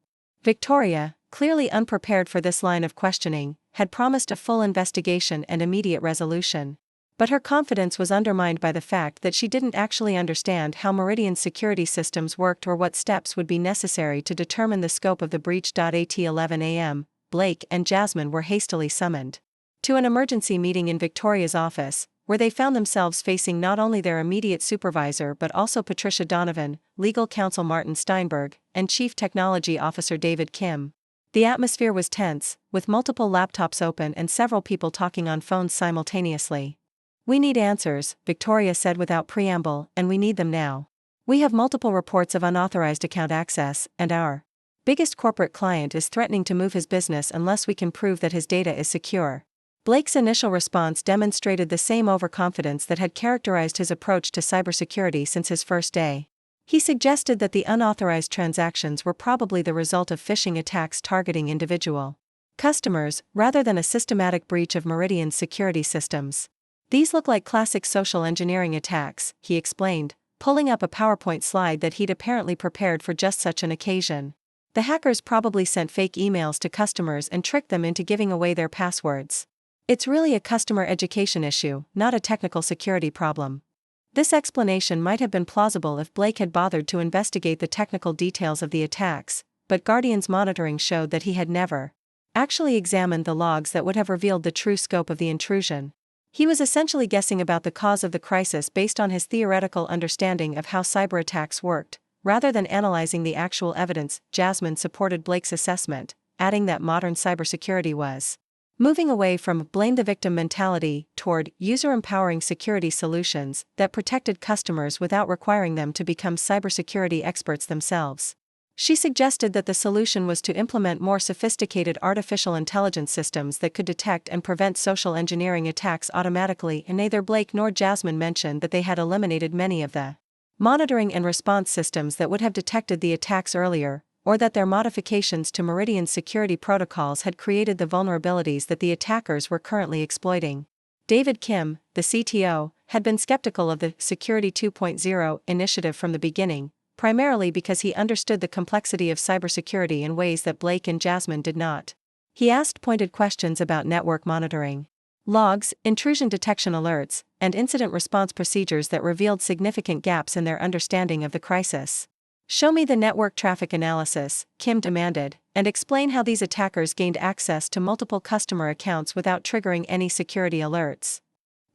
Victoria, clearly unprepared for this line of questioning, had promised a full investigation and immediate resolution. But her confidence was undermined by the fact that she didn't actually understand how Meridian's security systems worked or what steps would be necessary to determine the scope of the breach. At 11 a.m., Blake and Jasmine were hastily summoned to an emergency meeting in Victoria's office, where they found themselves facing not only their immediate supervisor but also Patricia Donovan, legal counsel Martin Steinberg, and Chief Technology Officer David Kim. The atmosphere was tense, with multiple laptops open and several people talking on phones simultaneously. "We need answers," Victoria said without preamble, "and we need them now. We have multiple reports of unauthorized account access, and our biggest corporate client is threatening to move his business unless we can prove that his data is secure." Blake's initial response demonstrated the same overconfidence that had characterized his approach to cybersecurity since his first day. He suggested that the unauthorized transactions were probably the result of phishing attacks targeting individual customers, rather than a systematic breach of Meridian's security systems. "These look like classic social engineering attacks," he explained, pulling up a PowerPoint slide that he'd apparently prepared for just such an occasion. "The hackers probably sent fake emails to customers and tricked them into giving away their passwords. It's really a customer education issue, not a technical security problem." This explanation might have been plausible if Blake had bothered to investigate the technical details of the attacks, but Guardian's monitoring showed that he had never actually examined the logs that would have revealed the true scope of the intrusion. He was essentially guessing about the cause of the crisis based on his theoretical understanding of how cyberattacks worked, rather than analyzing the actual evidence. Jasmine supported Blake's assessment, adding that modern cybersecurity was moving away from blame the victim mentality toward user-empowering security solutions that protected customers without requiring them to become cybersecurity experts themselves. She suggested that the solution was to implement more sophisticated artificial intelligence systems that could detect and prevent social engineering attacks automatically, and neither Blake nor Jasmine mentioned that they had eliminated many of the monitoring and response systems that would have detected the attacks earlier, or that their modifications to Meridian's security protocols had created the vulnerabilities that the attackers were currently exploiting. David Kim, the CTO, had been skeptical of the Security 2.0 initiative from the beginning, primarily because he understood the complexity of cybersecurity in ways that Blake and Jasmine did not. He asked pointed questions about network monitoring, logs, intrusion detection alerts, and incident response procedures that revealed significant gaps in their understanding of the crisis. Show me the network traffic analysis, Kim demanded, and explain how these attackers gained access to multiple customer accounts without triggering any security alerts.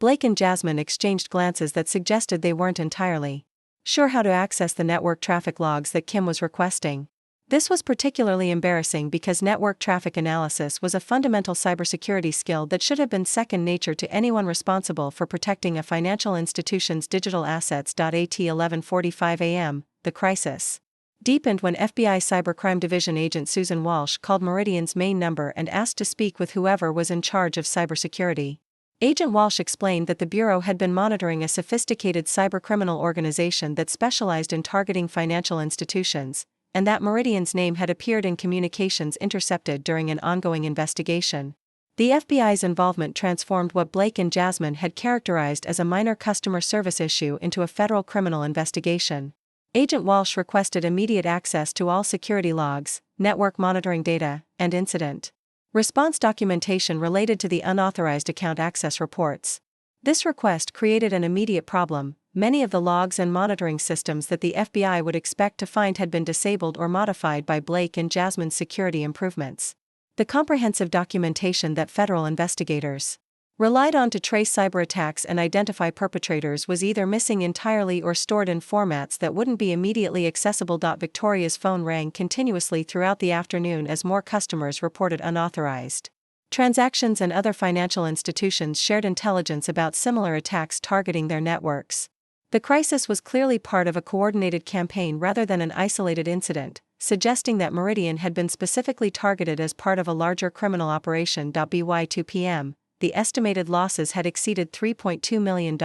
Blake and Jasmine exchanged glances that suggested they weren't entirely sure how to access the network traffic logs that Kim was requesting. This was particularly embarrassing because network traffic analysis was a fundamental cybersecurity skill that should have been second nature to anyone responsible for protecting a financial institution's digital assets. At 11:45 a.m., the crisis deepened when FBI Cybercrime Division agent Susan Walsh called Meridian's main number and asked to speak with whoever was in charge of cybersecurity. Agent Walsh explained that the Bureau had been monitoring a sophisticated cybercriminal organization that specialized in targeting financial institutions, and that Meridian's name had appeared in communications intercepted during an ongoing investigation. The FBI's involvement transformed what Blake and Jasmine had characterized as a minor customer service issue into a federal criminal investigation. Agent Walsh requested immediate access to all security logs, network monitoring data, and incident response documentation related to the unauthorized account access reports. This request created an immediate problem. Many of the logs and monitoring systems that the FBI would expect to find had been disabled or modified by Blake and Jasmine's security improvements. The comprehensive documentation that federal investigators relied on to trace cyber attacks and identify perpetrators was either missing entirely or stored in formats that wouldn't be immediately accessible. Victoria's phone rang continuously throughout the afternoon as more customers reported unauthorized transactions, and other financial institutions shared intelligence about similar attacks targeting their networks. The crisis was clearly part of a coordinated campaign rather than an isolated incident, suggesting that Meridian had been specifically targeted as part of a larger criminal operation. By 2 p.m., the estimated losses had exceeded $3.2 million,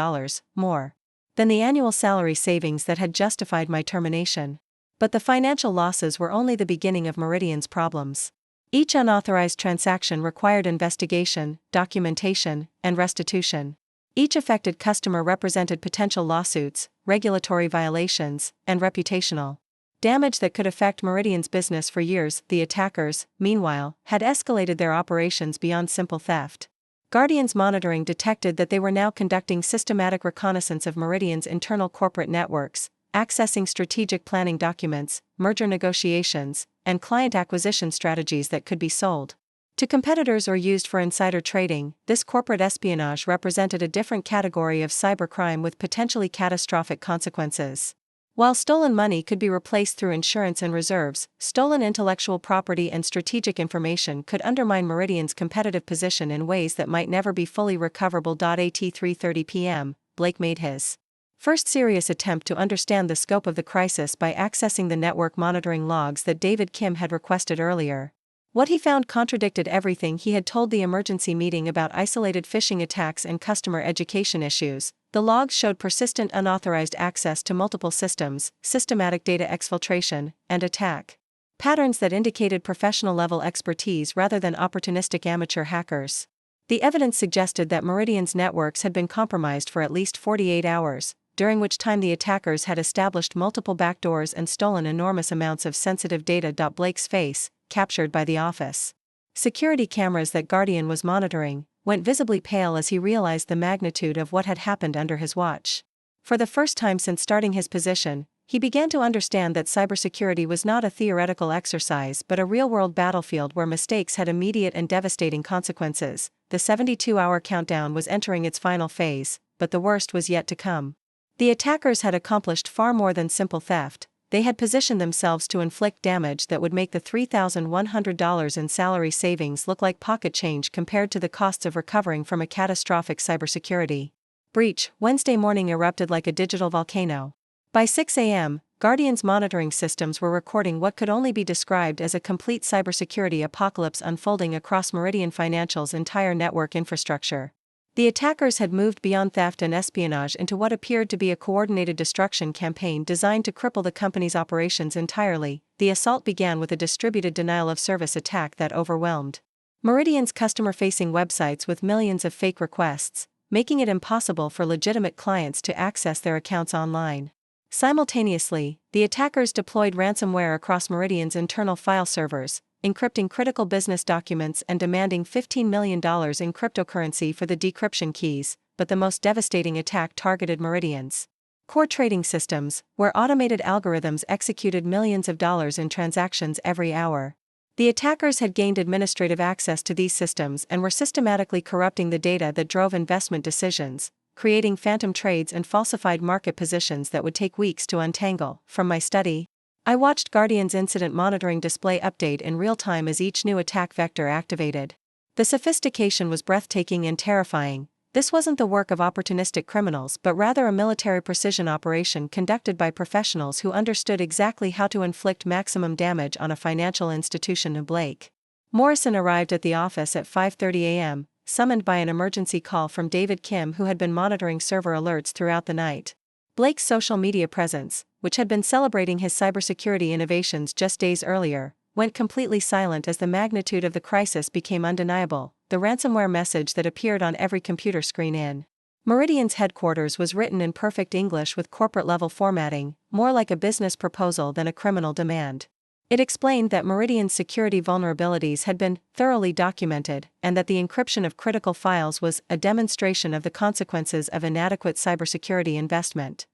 more than the annual salary savings that had justified my termination. But the financial losses were only the beginning of Meridian's problems. Each unauthorized transaction required investigation, documentation, and restitution. Each affected customer represented potential lawsuits, regulatory violations, and reputational damage that could affect Meridian's business for years. The attackers, meanwhile, had escalated their operations beyond simple theft. Guardian's monitoring detected that they were now conducting systematic reconnaissance of Meridian's internal corporate networks, accessing strategic planning documents, merger negotiations, and client acquisition strategies that could be sold to competitors or used for insider trading. This corporate espionage represented a different category of cybercrime with potentially catastrophic consequences. While stolen money could be replaced through insurance and reserves, stolen intellectual property and strategic information could undermine Meridian's competitive position in ways that might never be fully recoverable. At 3:30 p.m., Blake made his first serious attempt to understand the scope of the crisis by accessing the network monitoring logs that David Kim had requested earlier. What he found contradicted everything he had told the emergency meeting about isolated phishing attacks and customer education issues. The logs showed persistent unauthorized access to multiple systems, systematic data exfiltration, and attack patterns that indicated professional-level expertise rather than opportunistic amateur hackers. The evidence suggested that Meridian's networks had been compromised for at least 48 hours, during which time the attackers had established multiple backdoors and stolen enormous amounts of sensitive data. Blake's face, captured by the office security cameras that Guardian was monitoring, went visibly pale as he realized the magnitude of what had happened under his watch. For the first time since starting his position, he began to understand that cybersecurity was not a theoretical exercise but a real-world battlefield where mistakes had immediate and devastating consequences. The 72-hour countdown was entering its final phase, but the worst was yet to come. The attackers had accomplished far more than simple theft. They had positioned themselves to inflict damage that would make the $3,100 in salary savings look like pocket change compared to the costs of recovering from a catastrophic cybersecurity breach. Wednesday morning erupted like a digital volcano. By 6 a.m., Guardian's monitoring systems were recording what could only be described as a complete cybersecurity apocalypse unfolding across Meridian Financial's entire network infrastructure. The attackers had moved beyond theft and espionage into what appeared to be a coordinated destruction campaign designed to cripple the company's operations entirely. The assault began with a distributed denial-of-service attack that overwhelmed Meridian's customer-facing websites with millions of fake requests, making it impossible for legitimate clients to access their accounts online. Simultaneously, the attackers deployed ransomware across Meridian's internal file servers, encrypting critical business documents and demanding $15 million in cryptocurrency for the decryption keys. But the most devastating attack targeted Meridian's core trading systems, where automated algorithms executed millions of dollars in transactions every hour. The attackers had gained administrative access to these systems and were systematically corrupting the data that drove investment decisions, creating phantom trades and falsified market positions that would take weeks to untangle. From my study, I watched Guardian's incident monitoring display update in real time as each new attack vector activated. The sophistication was breathtaking and terrifying. This wasn't the work of opportunistic criminals but rather a military precision operation conducted by professionals who understood exactly how to inflict maximum damage on a financial institution. Blake Morrison arrived at the office at 5:30 a.m., summoned by an emergency call from David Kim, who had been monitoring server alerts throughout the night. Blake's social media presence, which had been celebrating his cybersecurity innovations just days earlier, went completely silent as the magnitude of the crisis became undeniable. The ransomware message that appeared on every computer screen in Meridian's headquarters was written in perfect English with corporate-level formatting, more like a business proposal than a criminal demand. It explained that Meridian's security vulnerabilities had been thoroughly documented, and that the encryption of critical files was a demonstration of the consequences of inadequate cybersecurity investment.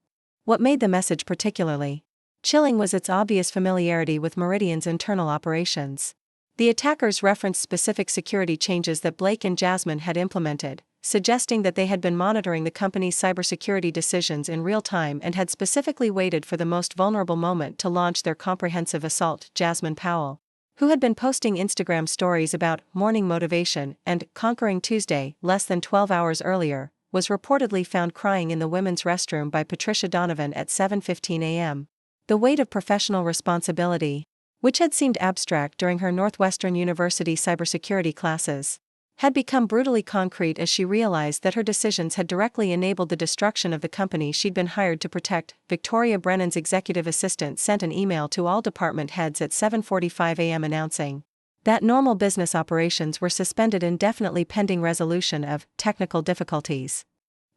What made the message particularly chilling was its obvious familiarity with Meridian's internal operations. The attackers referenced specific security changes that Blake and Jasmine had implemented, suggesting that they had been monitoring the company's cybersecurity decisions in real time and had specifically waited for the most vulnerable moment to launch their comprehensive assault. Jasmine Powell, who had been posting Instagram stories about morning motivation and conquering Tuesday less than 12 hours earlier, was reportedly found crying in the women's restroom by Patricia Donovan at 7:15 a.m. The weight of professional responsibility, which had seemed abstract during her Northwestern University cybersecurity classes, had become brutally concrete as she realized that her decisions had directly enabled the destruction of the company she'd been hired to protect. Victoria Brennan's executive assistant sent an email to all department heads at 7:45 a.m. announcing that normal business operations were suspended indefinitely pending resolution of technical difficulties.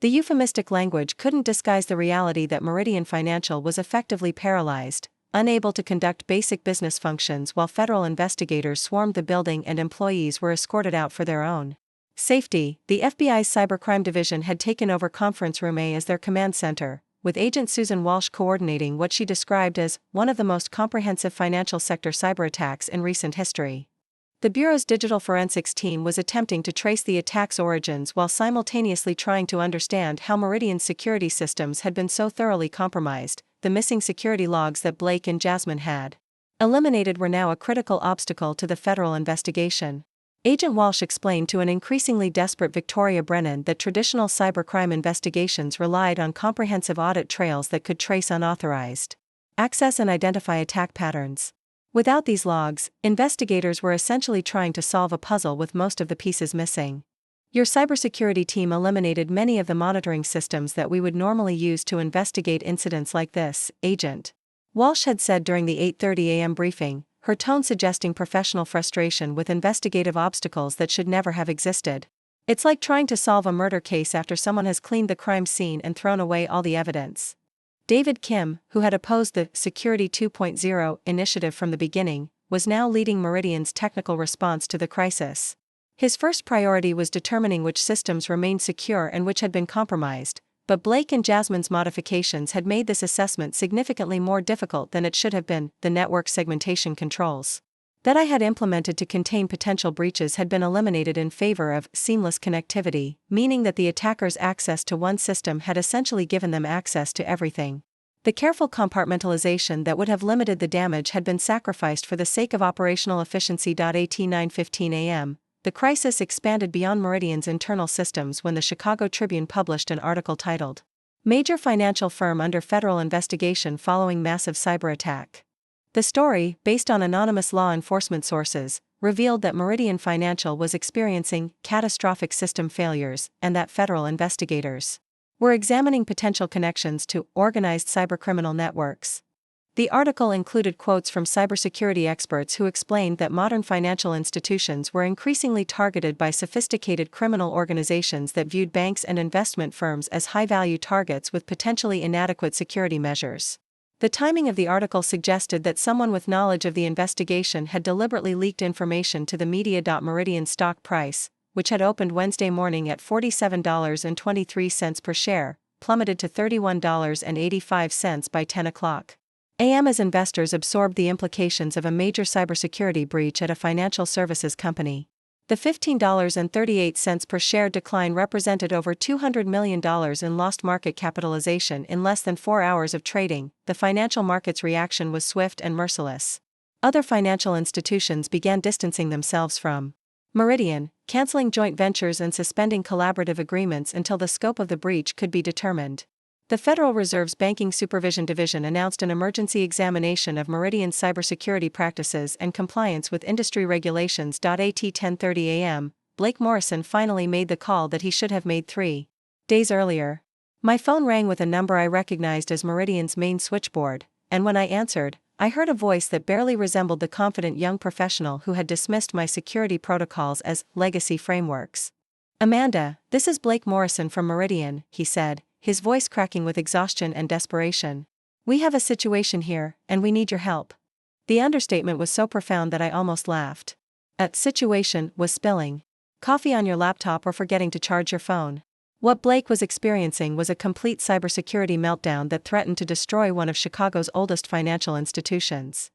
The euphemistic language couldn't disguise the reality that Meridian Financial was effectively paralyzed, unable to conduct basic business functions while federal investigators swarmed the building and employees were escorted out for their own safety. The FBI's Cybercrime Division had taken over Conference Room A as their command center, with Agent Susan Walsh coordinating what she described as one of the most comprehensive financial sector cyberattacks in recent history. The Bureau's digital forensics team was attempting to trace the attack's origins while simultaneously trying to understand how Meridian's security systems had been so thoroughly compromised. The missing security logs that Blake and Jasmine had eliminated were now a critical obstacle to the federal investigation. Agent Walsh explained to an increasingly desperate Victoria Brennan that traditional cybercrime investigations relied on comprehensive audit trails that could trace unauthorized access and identify attack patterns. Without these logs, investigators were essentially trying to solve a puzzle with most of the pieces missing. Your cybersecurity team eliminated many of the monitoring systems that we would normally use to investigate incidents like this, Agent Walsh had said during the 8:30 a.m. briefing, her tone suggesting professional frustration with investigative obstacles that should never have existed. It's like trying to solve a murder case after someone has cleaned the crime scene and thrown away all the evidence. David Kim, who had opposed the Security 2.0 initiative from the beginning, was now leading Meridian's technical response to the crisis. His first priority was determining which systems remained secure and which had been compromised, but Blake and Jasmine's modifications had made this assessment significantly more difficult than it should have been. The network segmentation controls that I had implemented to contain potential breaches had been eliminated in favor of seamless connectivity, meaning that the attackers' access to one system had essentially given them access to everything. The careful compartmentalization that would have limited the damage had been sacrificed for the sake of operational efficiency. At 9:15 a.m., the crisis expanded beyond Meridian's internal systems when the Chicago Tribune published an article titled, "Major Financial Firm Under Federal Investigation Following Massive Cyber Attack." The story, based on anonymous law enforcement sources, revealed that Meridian Financial was experiencing catastrophic system failures and that federal investigators were examining potential connections to organized cybercriminal networks. The article included quotes from cybersecurity experts who explained that modern financial institutions were increasingly targeted by sophisticated criminal organizations that viewed banks and investment firms as high-value targets with potentially inadequate security measures. The timing of the article suggested that someone with knowledge of the investigation had deliberately leaked information to the media. Meridian's stock price, which had opened Wednesday morning at $47.23 per share, plummeted to $31.85 by 10 o'clock a.m. as investors absorbed the implications of a major cybersecurity breach at a financial services company. The $15.38 per share decline represented over $200 million in lost market capitalization in less than 4 hours of trading. The financial market's reaction was swift and merciless. Other financial institutions began distancing themselves from Meridian, canceling joint ventures and suspending collaborative agreements until the scope of the breach could be determined. The Federal Reserve's Banking Supervision Division announced an emergency examination of Meridian's cybersecurity practices and compliance with industry regulations. At 10:30 a.m., Blake Morrison finally made the call that he should have made 3 days earlier. My phone rang with a number I recognized as Meridian's main switchboard, and when I answered, I heard a voice that barely resembled the confident young professional who had dismissed my security protocols as legacy frameworks. "Amanda, this is Blake Morrison from Meridian," he said, his voice cracking with exhaustion and desperation. "We have a situation here, and we need your help." The understatement was so profound that I almost laughed. That situation was spilling coffee on your laptop or forgetting to charge your phone. What Blake was experiencing was a complete cybersecurity meltdown that threatened to destroy one of Chicago's oldest financial institutions.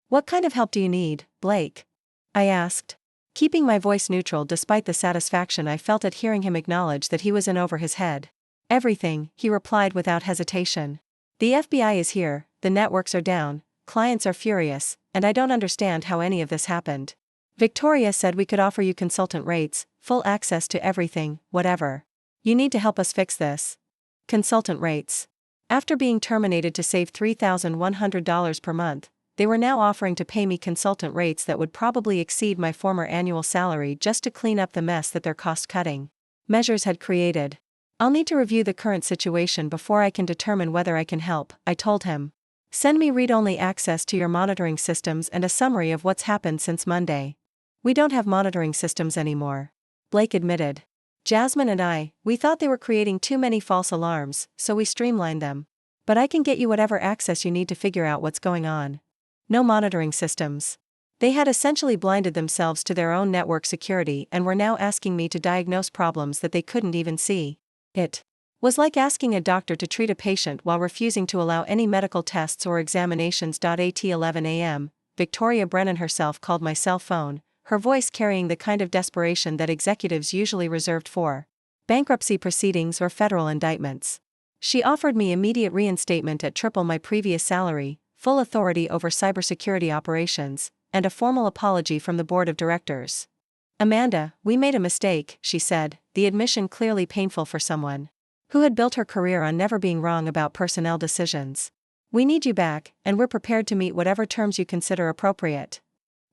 "What kind of help do you need, Blake?" I asked, keeping my voice neutral despite the satisfaction I felt at hearing him acknowledge that he was in over his head. "Everything," he replied without hesitation. "The FBI is here, the networks are down, clients are furious, and I don't understand how any of this happened. Victoria said we could offer you consultant rates, full access to everything, whatever. You need to help us fix this." Consultant rates. After being terminated to save $3,100 per month, they were now offering to pay me consultant rates that would probably exceed my former annual salary just to clean up the mess that their cost-cutting measures had created. "I'll need to review the current situation before I can determine whether I can help," I told him. "Send me read-only access to your monitoring systems and a summary of what's happened since Monday." "We don't have monitoring systems anymore," Blake admitted. "Jasmine and we thought they were creating too many false alarms, so we streamlined them. But I can get you whatever access you need to figure out what's going on." No monitoring systems. They had essentially blinded themselves to their own network security and were now asking me to diagnose problems that they couldn't even see. It was like asking a doctor to treat a patient while refusing to allow any medical tests or examinations. At 11 a.m., Victoria Brennan herself called my cell phone, her voice carrying the kind of desperation that executives usually reserved for bankruptcy proceedings or federal indictments. She offered me immediate reinstatement at triple my previous salary, full authority over cybersecurity operations, and a formal apology from the board of directors. "Amanda, we made a mistake," she said, the admission clearly painful for someone who had built her career on never being wrong about personnel decisions. "We need you back, and we're prepared to meet whatever terms you consider appropriate."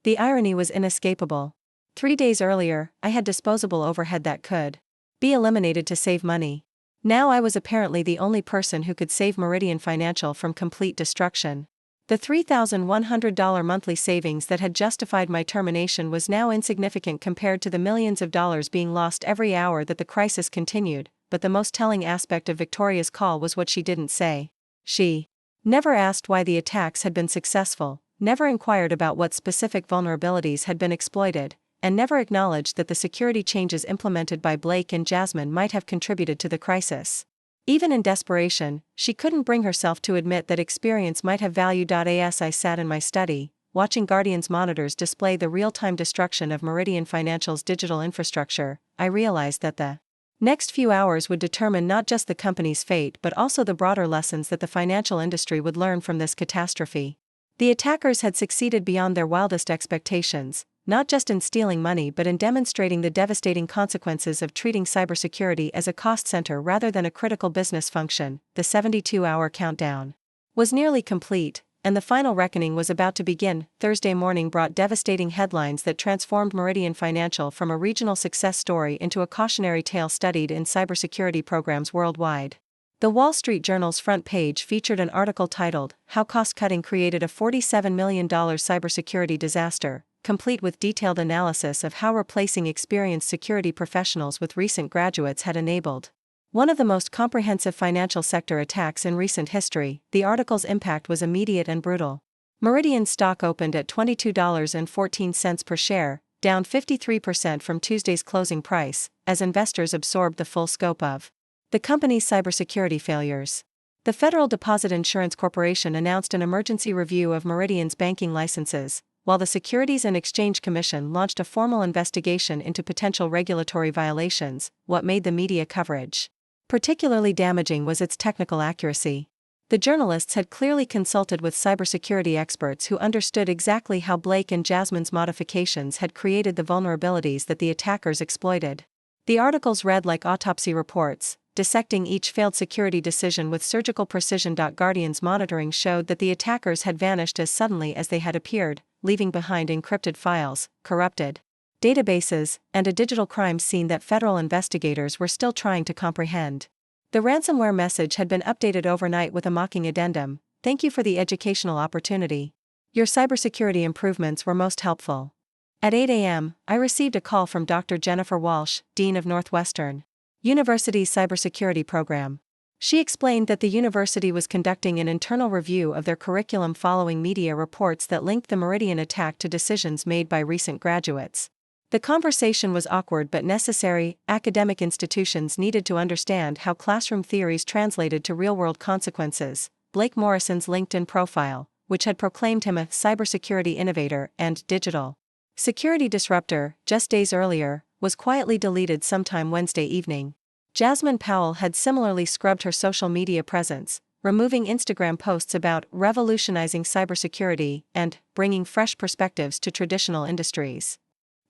The irony was inescapable. 3 days earlier, I had disposable overhead that could be eliminated to save money. Now I was apparently the only person who could save Meridian Financial from complete destruction. The $3,100 monthly savings that had justified my termination was now insignificant compared to the millions of dollars being lost every hour that the crisis continued, but the most telling aspect of Victoria's call was what she didn't say. She never asked why the attacks had been successful, never inquired about what specific vulnerabilities had been exploited, and never acknowledged that the security changes implemented by Blake and Jasmine might have contributed to the crisis. Even in desperation, she couldn't bring herself to admit that experience might have value. As I sat in my study, watching Guardian's monitors display the real-time destruction of Meridian Financial's digital infrastructure, I realized that the next few hours would determine not just the company's fate but also the broader lessons that the financial industry would learn from this catastrophe. The attackers had succeeded beyond their wildest expectations, not just in stealing money but in demonstrating the devastating consequences of treating cybersecurity as a cost center rather than a critical business function. The 72-hour countdown was nearly complete, and the final reckoning was about to begin. Thursday morning brought devastating headlines that transformed Meridian Financial from a regional success story into a cautionary tale studied in cybersecurity programs worldwide. The Wall Street Journal's front page featured an article titled, "How Cost-Cutting Created a $47 million Cybersecurity Disaster," complete with detailed analysis of how replacing experienced security professionals with recent graduates had enabled one of the most comprehensive financial sector attacks in recent history. The article's impact was immediate and brutal. Meridian's stock opened at $22.14 per share, down 53% from Tuesday's closing price, as investors absorbed the full scope of The company's cybersecurity failures. The Federal Deposit Insurance Corporation announced an emergency review of Meridian's banking licenses, while the Securities and Exchange Commission launched a formal investigation into potential regulatory violations. What made the media coverage particularly damaging was its technical accuracy. The journalists had clearly consulted with cybersecurity experts who understood exactly how Blake and Jasmine's modifications had created the vulnerabilities that the attackers exploited. The articles read like autopsy reports, dissecting each failed security decision with surgical precision. Guardian's monitoring showed that the attackers had vanished as suddenly as they had appeared, leaving behind encrypted files, corrupted databases, and a digital crime scene that federal investigators were still trying to comprehend. The ransomware message had been updated overnight with a mocking addendum: "Thank you for the educational opportunity. Your cybersecurity improvements were most helpful." At 8 a.m., I received a call from Dr. Jennifer Walsh, Dean of Northwestern University's cybersecurity program. She explained that the university was conducting an internal review of their curriculum following media reports that linked the Meridian attack to decisions made by recent graduates. The conversation was awkward but necessary. Academic institutions needed to understand how classroom theories translated to real-world consequences. Blake Morrison's LinkedIn profile, which had proclaimed him a cybersecurity innovator and digital security disruptor just days earlier, was quietly deleted sometime Wednesday evening. Jasmine Powell had similarly scrubbed her social media presence, removing Instagram posts about revolutionizing cybersecurity and bringing fresh perspectives to traditional industries.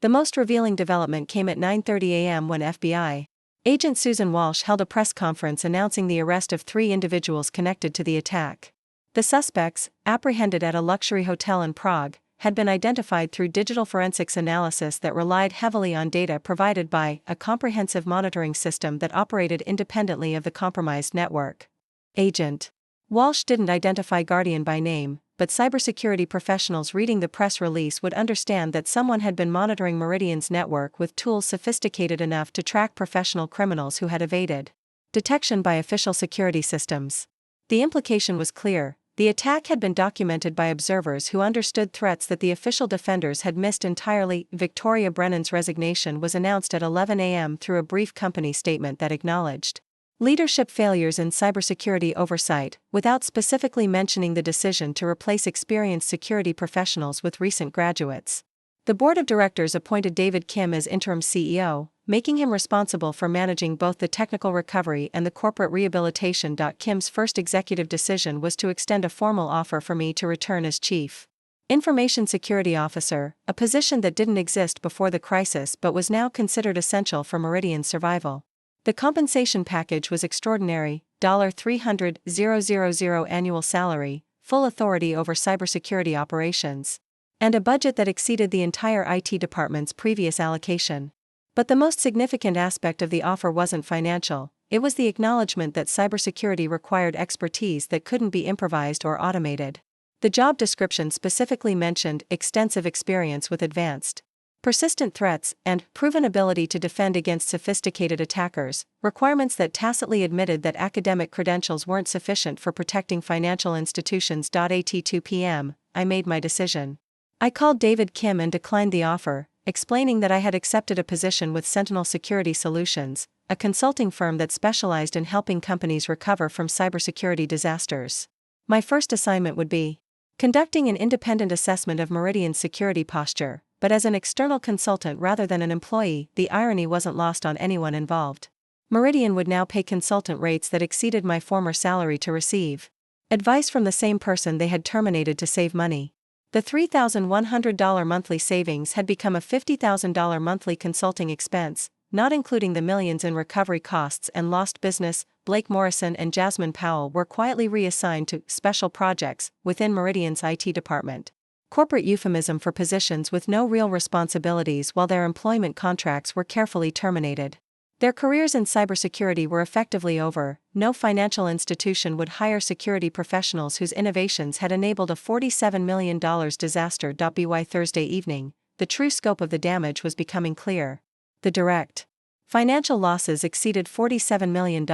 The most revealing development came at 9:30 a.m. when FBI agent Susan Walsh held a press conference announcing the arrest of 3 individuals connected to the attack. The suspects, apprehended at a luxury hotel in Prague, had been identified through digital forensics analysis that relied heavily on data provided by a comprehensive monitoring system that operated independently of the compromised network. Agent Walsh didn't identify Guardian by name, but cybersecurity professionals reading the press release would understand that someone had been monitoring Meridian's network with tools sophisticated enough to track professional criminals who had evaded detection by official security systems. The implication was clear: the attack had been documented by observers who understood threats that the official defenders had missed entirely. Victoria Brennan's resignation was announced at 11 a.m. through a brief company statement that acknowledged leadership failures in cybersecurity oversight, without specifically mentioning the decision to replace experienced security professionals with recent graduates. The board of directors appointed David Kim as interim CEO, making him responsible for managing both the technical recovery and the corporate rehabilitation. Kim's first executive decision was to extend a formal offer for me to return as Chief Information Security Officer, a position that didn't exist before the crisis but was now considered essential for Meridian's survival. The compensation package was extraordinary: $300,000 annual salary, full authority over cybersecurity operations, and a budget that exceeded the entire IT department's previous allocation. But the most significant aspect of the offer wasn't financial, it was the acknowledgement that cybersecurity required expertise that couldn't be improvised or automated. The job description specifically mentioned extensive experience with advanced persistent threats, and proven ability to defend against sophisticated attackers, requirements that tacitly admitted that academic credentials weren't sufficient for protecting financial institutions. At 2 p.m., I made my decision. I called David Kim and declined the offer, explaining that I had accepted a position with Sentinel Security Solutions, a consulting firm that specialized in helping companies recover from cybersecurity disasters. My first assignment would be conducting an independent assessment of Meridian's security posture, but as an external consultant rather than an employee. The irony wasn't lost on anyone involved. Meridian would now pay consultant rates that exceeded my former salary to receive advice from the same person they had terminated to save money. The $3,100 monthly savings had become a $50,000 monthly consulting expense, not including the millions in recovery costs and lost business. Blake Morrison and Jasmine Powell were quietly reassigned to special projects within Meridian's IT department. Corporate euphemism for positions with no real responsibilities, while their employment contracts were carefully terminated. Their careers in cybersecurity were effectively over. No financial institution would hire security professionals whose innovations had enabled a $47 million disaster. By Thursday evening, the true scope of the damage was becoming clear. The direct financial losses exceeded $47 million,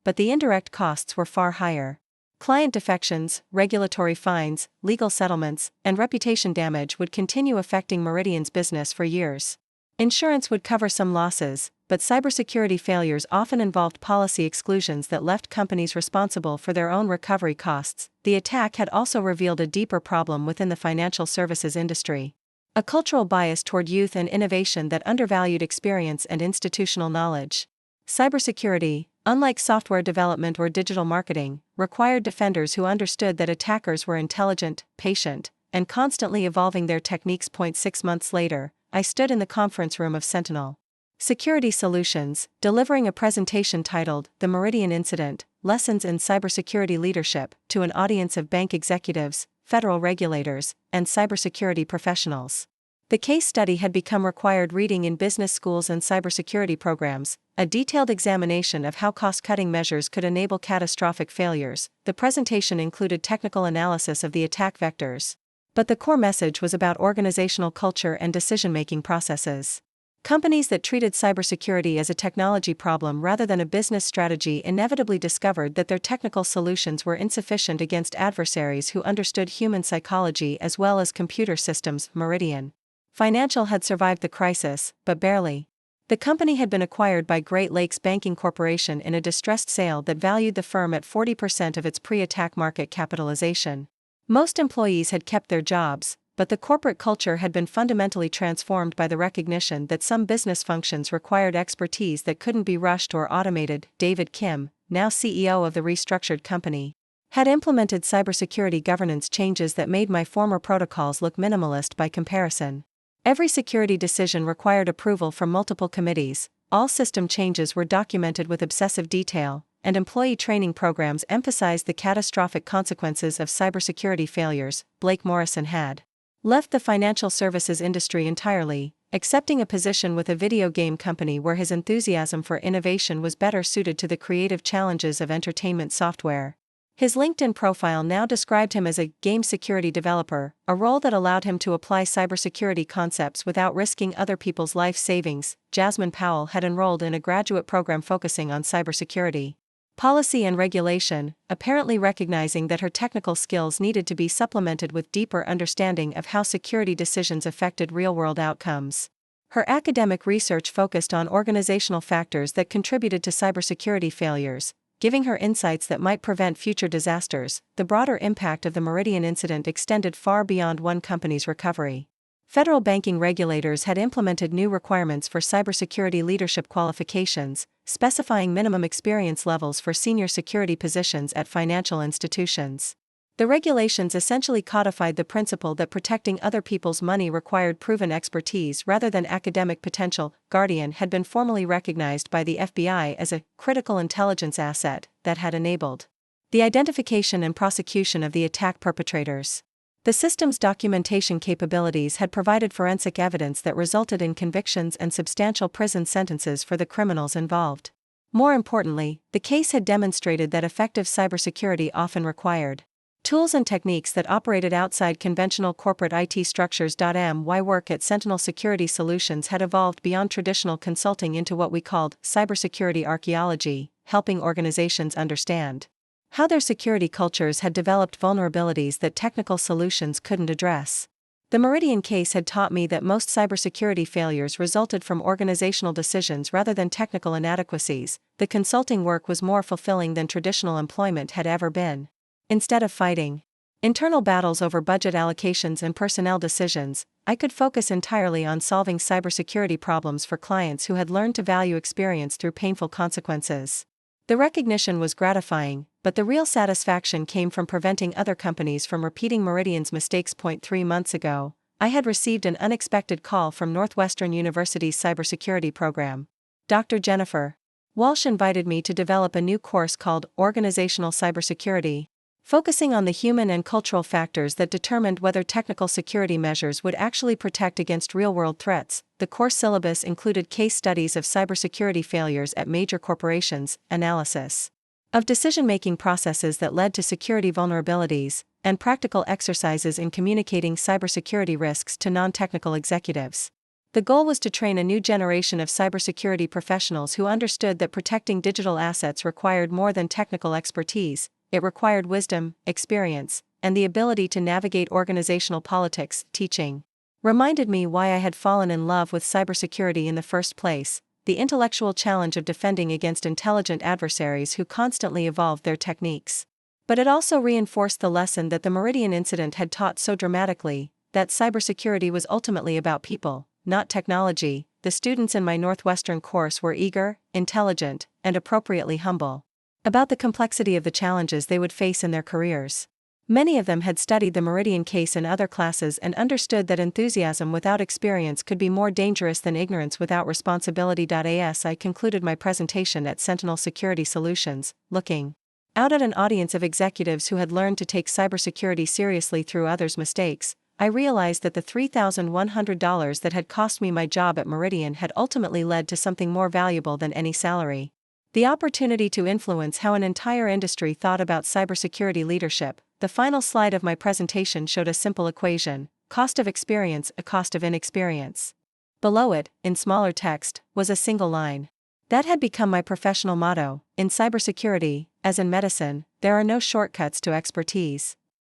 but the indirect costs were far higher. Client defections, regulatory fines, legal settlements, and reputation damage would continue affecting Meridian's business for years. Insurance would cover some losses, but cybersecurity failures often involved policy exclusions that left companies responsible for their own recovery costs. The attack had also revealed a deeper problem within the financial services industry: a cultural bias toward youth and innovation that undervalued experience and institutional knowledge. Cybersecurity, unlike software development or digital marketing, required defenders who understood that attackers were intelligent, patient, and constantly evolving their techniques. 6 months later, I stood in the conference room of Sentinel Security Solutions, delivering a presentation titled "The Meridian Incident: Lessons in Cybersecurity Leadership" to an audience of bank executives, federal regulators, and cybersecurity professionals. The case study had become required reading in business schools and cybersecurity programs, a detailed examination of how cost-cutting measures could enable catastrophic failures. The presentation included technical analysis of the attack vectors, but the core message was about organizational culture and decision-making processes. Companies that treated cybersecurity as a technology problem rather than a business strategy inevitably discovered that their technical solutions were insufficient against adversaries who understood human psychology as well as computer systems. Meridian Financial had survived the crisis, but barely. The company had been acquired by Great Lakes Banking Corporation in a distressed sale that valued the firm at 40% of its pre-attack market capitalization. Most employees had kept their jobs, but the corporate culture had been fundamentally transformed by the recognition that some business functions required expertise that couldn't be rushed or automated. David Kim, now CEO of the restructured company, had implemented cybersecurity governance changes that made my former protocols look minimalist by comparison. Every security decision required approval from multiple committees, all system changes were documented with obsessive detail, and employee training programs emphasized the catastrophic consequences of cybersecurity failures. Blake Morrison had left the financial services industry entirely, accepting a position with a video game company where his enthusiasm for innovation was better suited to the creative challenges of entertainment software. His LinkedIn profile now described him as a game security developer, a role that allowed him to apply cybersecurity concepts without risking other people's life savings. Jasmine Powell had enrolled in a graduate program focusing on cybersecurity policy and regulation, apparently recognizing that her technical skills needed to be supplemented with deeper understanding of how security decisions affected real-world outcomes. Her academic research focused on organizational factors that contributed to cybersecurity failures, giving her insights that might prevent future disasters. The broader impact of the Meridian incident extended far beyond one company's recovery. Federal banking regulators had implemented new requirements for cybersecurity leadership qualifications, specifying minimum experience levels for senior security positions at financial institutions. The regulations essentially codified the principle that protecting other people's money required proven expertise rather than academic potential. Guardian had been formally recognized by the FBI as a critical intelligence asset that had enabled the identification and prosecution of the attack perpetrators. The system's documentation capabilities had provided forensic evidence that resulted in convictions and substantial prison sentences for the criminals involved. More importantly, the case had demonstrated that effective cybersecurity often required tools and techniques that operated outside conventional corporate IT structures. My work at Sentinel Security Solutions had evolved beyond traditional consulting into what we called cybersecurity archaeology, helping organizations understand how their security cultures had developed vulnerabilities that technical solutions couldn't address. The Meridian case had taught me that most cybersecurity failures resulted from organizational decisions rather than technical inadequacies. The consulting work was more fulfilling than traditional employment had ever been. Instead of fighting internal battles over budget allocations and personnel decisions, I could focus entirely on solving cybersecurity problems for clients who had learned to value experience through painful consequences. The recognition was gratifying, but the real satisfaction came from preventing other companies from repeating Meridian's mistakes. 3 months ago, I had received an unexpected call from Northwestern University's cybersecurity program. Dr. Jennifer Walsh invited me to develop a new course called Organizational Cybersecurity, focusing on the human and cultural factors that determined whether technical security measures would actually protect against real-world threats. The course syllabus included case studies of cybersecurity failures at major corporations, analysis of decision-making processes that led to security vulnerabilities, and practical exercises in communicating cybersecurity risks to non-technical executives. The goal was to train a new generation of cybersecurity professionals who understood that protecting digital assets required more than technical expertise. It required wisdom, experience, and the ability to navigate organizational politics. Teaching reminded me why I had fallen in love with cybersecurity in the first place, the intellectual challenge of defending against intelligent adversaries who constantly evolved their techniques. But it also reinforced the lesson that the Meridian incident had taught so dramatically, that cybersecurity was ultimately about people, not technology. The students in my Northwestern course were eager, intelligent, and appropriately humble about the complexity of the challenges they would face in their careers. Many of them had studied the Meridian case in other classes and understood that enthusiasm without experience could be more dangerous than ignorance without responsibility. As I concluded my presentation at Sentinel Security Solutions, looking out at an audience of executives who had learned to take cybersecurity seriously through others' mistakes, I realized that the $3,100 that had cost me my job at Meridian had ultimately led to something more valuable than any salary. The opportunity to influence how an entire industry thought about cybersecurity leadership. The final slide of my presentation showed a simple equation: cost of experience, a cost of inexperience. Below it, in smaller text, was a single line. That had become my professional motto: in cybersecurity, as in medicine, there are no shortcuts to expertise.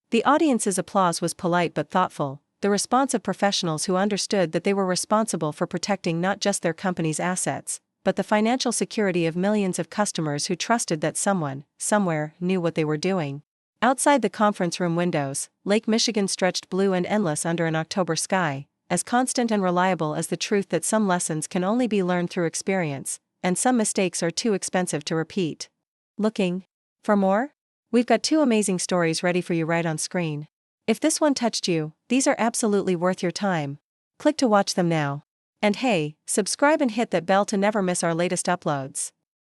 The audience's applause was polite but thoughtful, the response of professionals who understood that they were responsible for protecting not just their company's assets, but the financial security of millions of customers who trusted that someone, somewhere, knew what they were doing. Outside the conference room windows, Lake Michigan stretched blue and endless under an October sky, as constant and reliable as the truth that some lessons can only be learned through experience, and some mistakes are too expensive to repeat. Looking for more? We've got 2 amazing stories ready for you right on screen. If this one touched you, these are absolutely worth your time. Click to watch them now. And hey, subscribe and hit that bell to never miss our latest uploads.